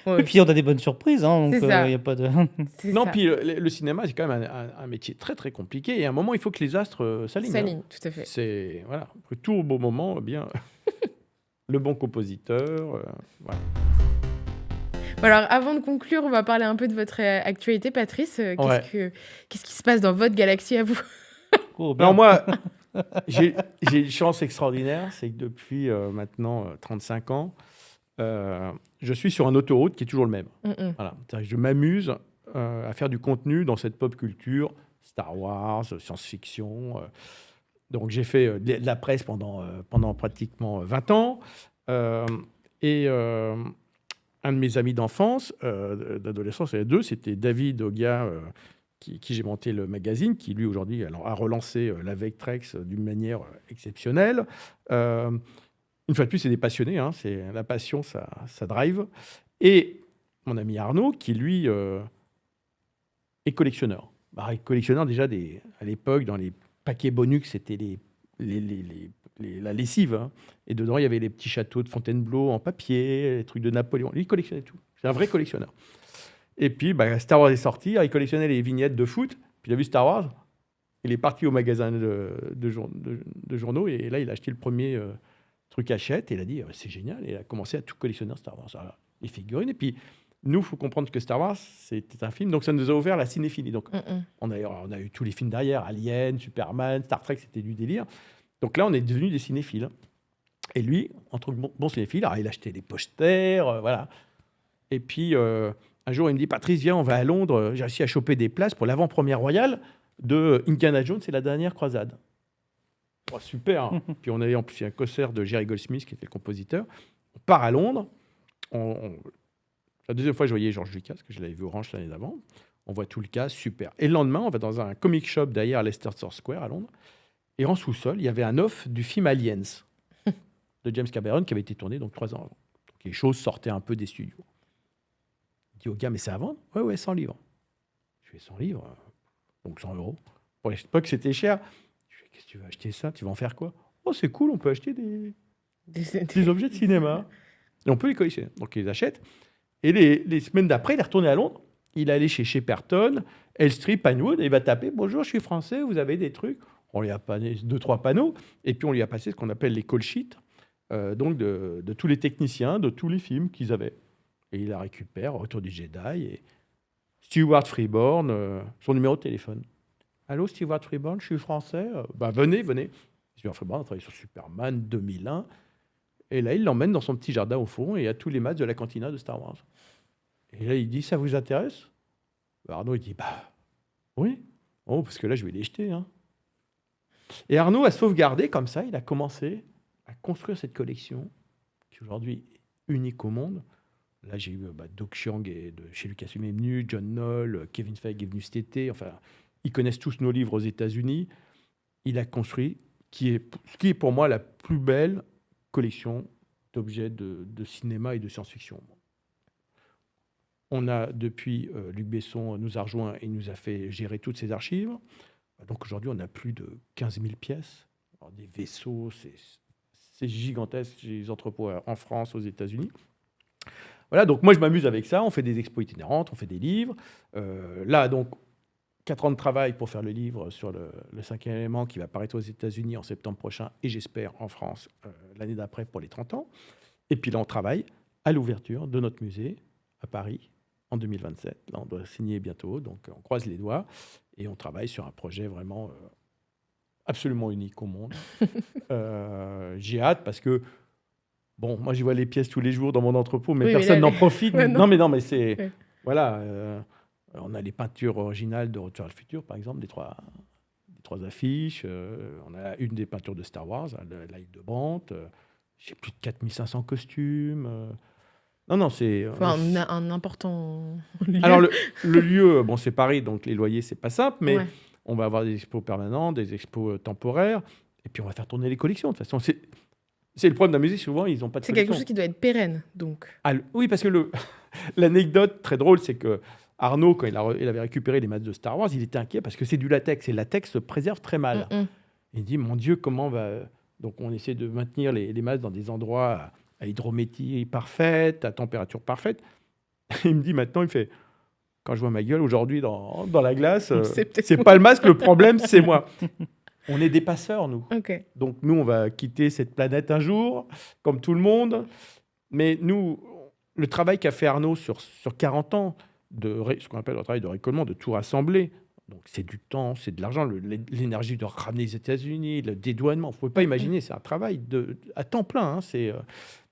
Ouais. Et puis on a des bonnes surprises, hein, donc C'est ça. il y a pas de. C'est Non, ça. puis le cinéma, c'est quand même un métier très très compliqué, et à un moment, il faut que les astres s'alignent. S'aligne, tout à fait. C'est, voilà, que tout au bon moment, bien, le bon compositeur, voilà. Alors, avant de conclure, on va parler un peu de votre actualité, Patrice. Qu'est-ce qui se passe dans votre galaxie à vous? Oh, bien. Alors moi, j'ai une chance extraordinaire, c'est que depuis maintenant 35 ans, je suis sur un autoroute qui est toujours le même. Voilà. C'est-à-dire que je m'amuse à faire du contenu dans cette pop culture, Star Wars, science-fiction. Donc j'ai fait de la presse pendant pratiquement 20 ans. Et un de mes amis d'enfance, d'adolescence, il y en a deux, c'était David Ogia, qui j'ai monté le magazine, qui lui aujourd'hui a relancé la Vectrex d'une manière exceptionnelle. Une fois de plus, c'est des passionnés, hein, c'est la passion, ça drive. Et mon ami Arnaud, qui lui est collectionneur. Collectionneur déjà à l'époque, dans les paquets Bonux, c'était la lessive. Hein. Et dedans, il y avait les petits châteaux de Fontainebleau en papier, les trucs de Napoléon. Lui, il collectionnait tout. C'est un vrai collectionneur. Et puis, Star Wars est sorti. Alors, il collectionnait les vignettes de foot. Puis, il a vu Star Wars. Il est parti au magasin de journaux. Et là, il a acheté le premier truc Hachette. Et il a dit, c'est génial. Et il a commencé à tout collectionner Star Wars. Alors, les figurines. Et puis, nous, il faut comprendre que Star Wars, c'était un film. Donc, ça nous a ouvert la cinéphilie. Donc, on a eu tous les films derrière. Alien, Superman, Star Trek, c'était du délire. Donc là, on est devenus des cinéphiles. Et lui, en tant que bon cinéphile, alors il achetait des posters, voilà. Et puis, un jour, il me dit, Patrice, viens, on va à Londres. J'ai réussi à choper des places pour l'avant-première royale de Indiana Jones et la dernière croisade. Oh, super. Hein. Puis on avait en plus un concert de Jerry Goldsmith, qui était le compositeur. On part à Londres. La deuxième fois, je voyais George Lucas, parce que je l'avais vu Orange l'année d'avant. On voit tout le cas, super. Et le lendemain, on va dans un comic shop derrière à Leicester Square à Londres. Et en sous-sol, il y avait un off du film Aliens de James Cameron qui avait été tourné donc 3 ans avant. Donc les choses sortaient un peu des studios. Il dit au gars, mais c'est à vendre? Ouais, 100 livres. Je fais 100 livres, donc 100 €. Pour l'époque, c'était cher. Je fais, qu'est-ce que tu veux acheter ça? Tu vas en faire quoi? Oh, c'est cool, on peut acheter des objets de cinéma. Et on peut les collectionner. Donc ils les achètent. Et les semaines d'après, il est retourné à Londres. Il est allé chez Shepperton, Elstree, Pinewood, et il va taper, bonjour, je suis français, vous avez des trucs? On lui a passé 2-3 panneaux, et puis on lui a passé ce qu'on appelle les call sheets, donc de tous les techniciens, de tous les films qu'ils avaient. Et il la récupère, Retour du Jedi, et Stewart Freeborn, son numéro de téléphone. Allô, Stewart Freeborn, je suis français. Venez. Stewart Freeborn a travaillé sur Superman 2001, et là, il l'emmène dans son petit jardin au fond, et il y a tous les matchs de la cantina de Star Wars. Et là, il dit, ça vous intéresse? Arnaud, il dit, oui. Oh, parce que là, je vais les jeter, hein. Et Arnaud a sauvegardé comme ça, il a commencé à construire cette collection qui aujourd'hui est unique au monde. Là, j'ai eu Doug Chiang chez Lucasfilm est venu, John Knoll, Kevin Feige est venu cet été. Enfin, ils connaissent tous nos livres aux États-Unis. Il a construit ce qui est pour moi la plus belle collection d'objets de cinéma et de science-fiction. On a depuis, Luc Besson nous a rejoints et nous a fait gérer toutes ces archives. Donc aujourd'hui, on a plus de 15 000 pièces. Alors, des vaisseaux, c'est gigantesque. J'ai des entrepôts en France, aux États-Unis. Voilà, donc moi, je m'amuse avec ça. On fait des expos itinérantes, on fait des livres. Là, donc, 4 ans de travail pour faire le livre sur le cinquième élément qui va paraître aux États-Unis en septembre prochain et j'espère en France l'année d'après pour les 30 ans. Et puis là, on travaille à l'ouverture de notre musée à Paris en 2027. Là, on doit signer bientôt, donc on croise les doigts et on travaille sur un projet vraiment absolument unique au monde. J'ai hâte parce que, bon, moi, je vois les pièces tous les jours dans mon entrepôt, mais Oui, personne mais là, n'en profite. Ouais, non, mais c'est... Ouais. Voilà, on a les peintures originales de Retour vers le futur, par exemple, des trois affiches. On a une des peintures de Star Wars, la île de Brandt. J'ai plus de 4500 costumes. Non, c'est... Enfin, un important lieu. Alors, le lieu, bon, c'est Paris, donc les loyers, c'est pas simple, mais Ouais. on va avoir des expos permanents, des expos temporaires, et puis on va faire tourner les collections. De toute façon, c'est le problème d'un musée, souvent, ils n'ont pas de C'est collection. quelque chose qui doit être pérenne, donc. Oui, parce que l'anecdote très drôle, c'est que Arnaud, quand il avait récupéré les masques de Star Wars, il était inquiet parce que c'est du latex, et le latex se préserve très mal. Il dit, mon Dieu, comment va... Donc, on essaie de maintenir les masques dans des endroits à hydrométrie parfaite, à température parfaite. Il me dit maintenant, il fait, quand je vois ma gueule aujourd'hui dans la glace, c'est pas le masque, le problème, c'est moi. On est des passeurs, nous. Ok. Donc, nous, on va quitter cette planète un jour, comme tout le monde. Mais nous, le travail qu'a fait Arnaud sur 40 ans, ce qu'on appelle le travail de récollement, de tout rassembler, donc c'est du temps, c'est de l'argent, l'énergie de ramener les États-Unis, le dédouanement. Vous ne pouvez pas imaginer, c'est un travail à temps plein.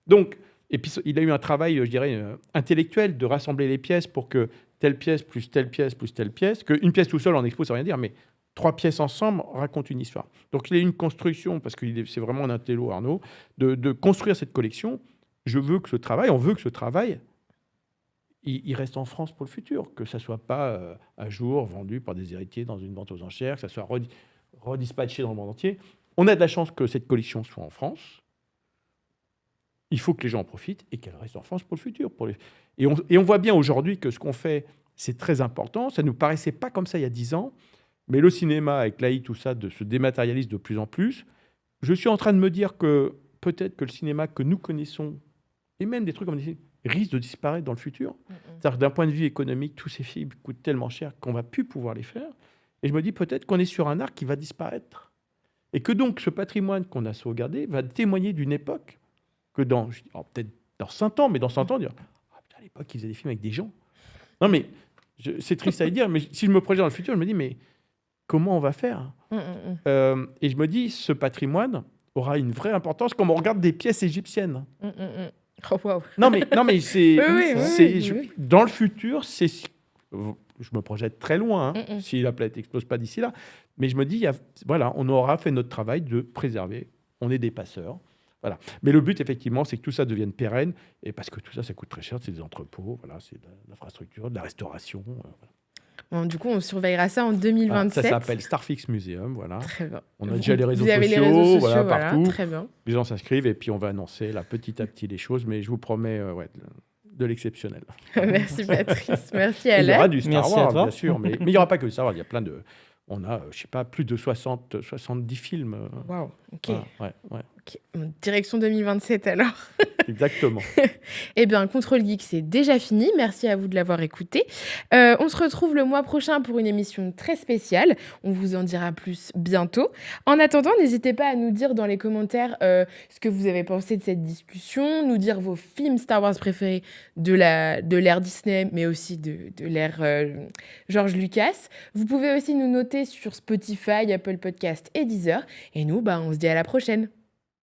Donc, et puis, il a eu un travail, je dirais, intellectuel de rassembler les pièces pour que telle pièce plus telle pièce plus telle pièce, qu'une pièce tout seul en expo, ça ne veut rien dire, mais 3 pièces ensemble racontent une histoire. Donc, il a eu une construction, parce que c'est vraiment un intello, Arnaud, de construire cette collection. On veut que ce travail, il reste en France pour le futur, que ça ne soit pas un jour vendu par des héritiers dans une vente aux enchères, que ça soit redispatché dans le monde entier. On a de la chance que cette collection soit en France. Il faut que les gens en profitent et qu'elle reste en France pour le futur. Et on voit bien aujourd'hui que ce qu'on fait, c'est très important. Ça ne nous paraissait pas comme ça il y a 10 ans, mais le cinéma, avec l'AI, tout ça, se dématérialise de plus en plus. Je suis en train de me dire que peut-être que le cinéma que nous connaissons, et même des trucs comme des risque de disparaître dans le futur. C'est-à-dire que d'un point de vue économique, tous ces films coûtent tellement cher qu'on ne va plus pouvoir les faire. Et je me dis peut-être qu'on est sur un art qui va disparaître. Et que donc ce patrimoine qu'on a sauvegardé va témoigner d'une époque que peut-être dans 100 ans, mais dans 100 ans, dire à l'époque, ils faisaient des films avec des gens. Non, mais c'est triste à dire, mais si je me projette dans le futur, je me dis, mais comment on va faire Et je me dis, ce patrimoine aura une vraie importance quand on regarde des pièces égyptiennes. Oh, wow. Non, mais c'est... Oui. Dans le futur, je me projette très loin, si la planète n'explose pas d'ici là. Mais je me dis, voilà, on aura fait notre travail de préserver. On est des passeurs. Voilà. Mais le but, effectivement, c'est que tout ça devienne pérenne. Et parce que tout ça, ça coûte très cher. C'est des entrepôts, voilà, c'est de l'infrastructure, de la restauration. Voilà. Bon, du coup, on surveillera ça en 2027. Ça s'appelle Starfix Museum, voilà. Très bien. On a déjà les réseaux Vous avez sociaux, les réseaux sociaux, voilà, partout. Très bien. Les gens s'inscrivent et puis on va annoncer là, petit à petit les choses. Mais je vous promets de l'exceptionnel. Merci Patrice, merci Il y Alain. aura du Star Merci à Wars, toi. bien sûr. Mais il n'y aura pas que du Star Wars. Il y a plein de... On a, je sais pas, plus de 70 films. Waouh, ok. Voilà, ouais. Ok. Direction 2027 alors. Exactement. Eh bien, Contrôle Geek, c'est déjà fini. Merci à vous de l'avoir écouté. On se retrouve le mois prochain pour une émission très spéciale. On vous en dira plus bientôt. En attendant, n'hésitez pas à nous dire dans les commentaires ce que vous avez pensé de cette discussion, nous dire vos films Star Wars préférés de l'ère Disney, mais aussi de l'ère George Lucas. Vous pouvez aussi nous noter sur Spotify, Apple Podcast et Deezer. Et nous, on se dit à la prochaine.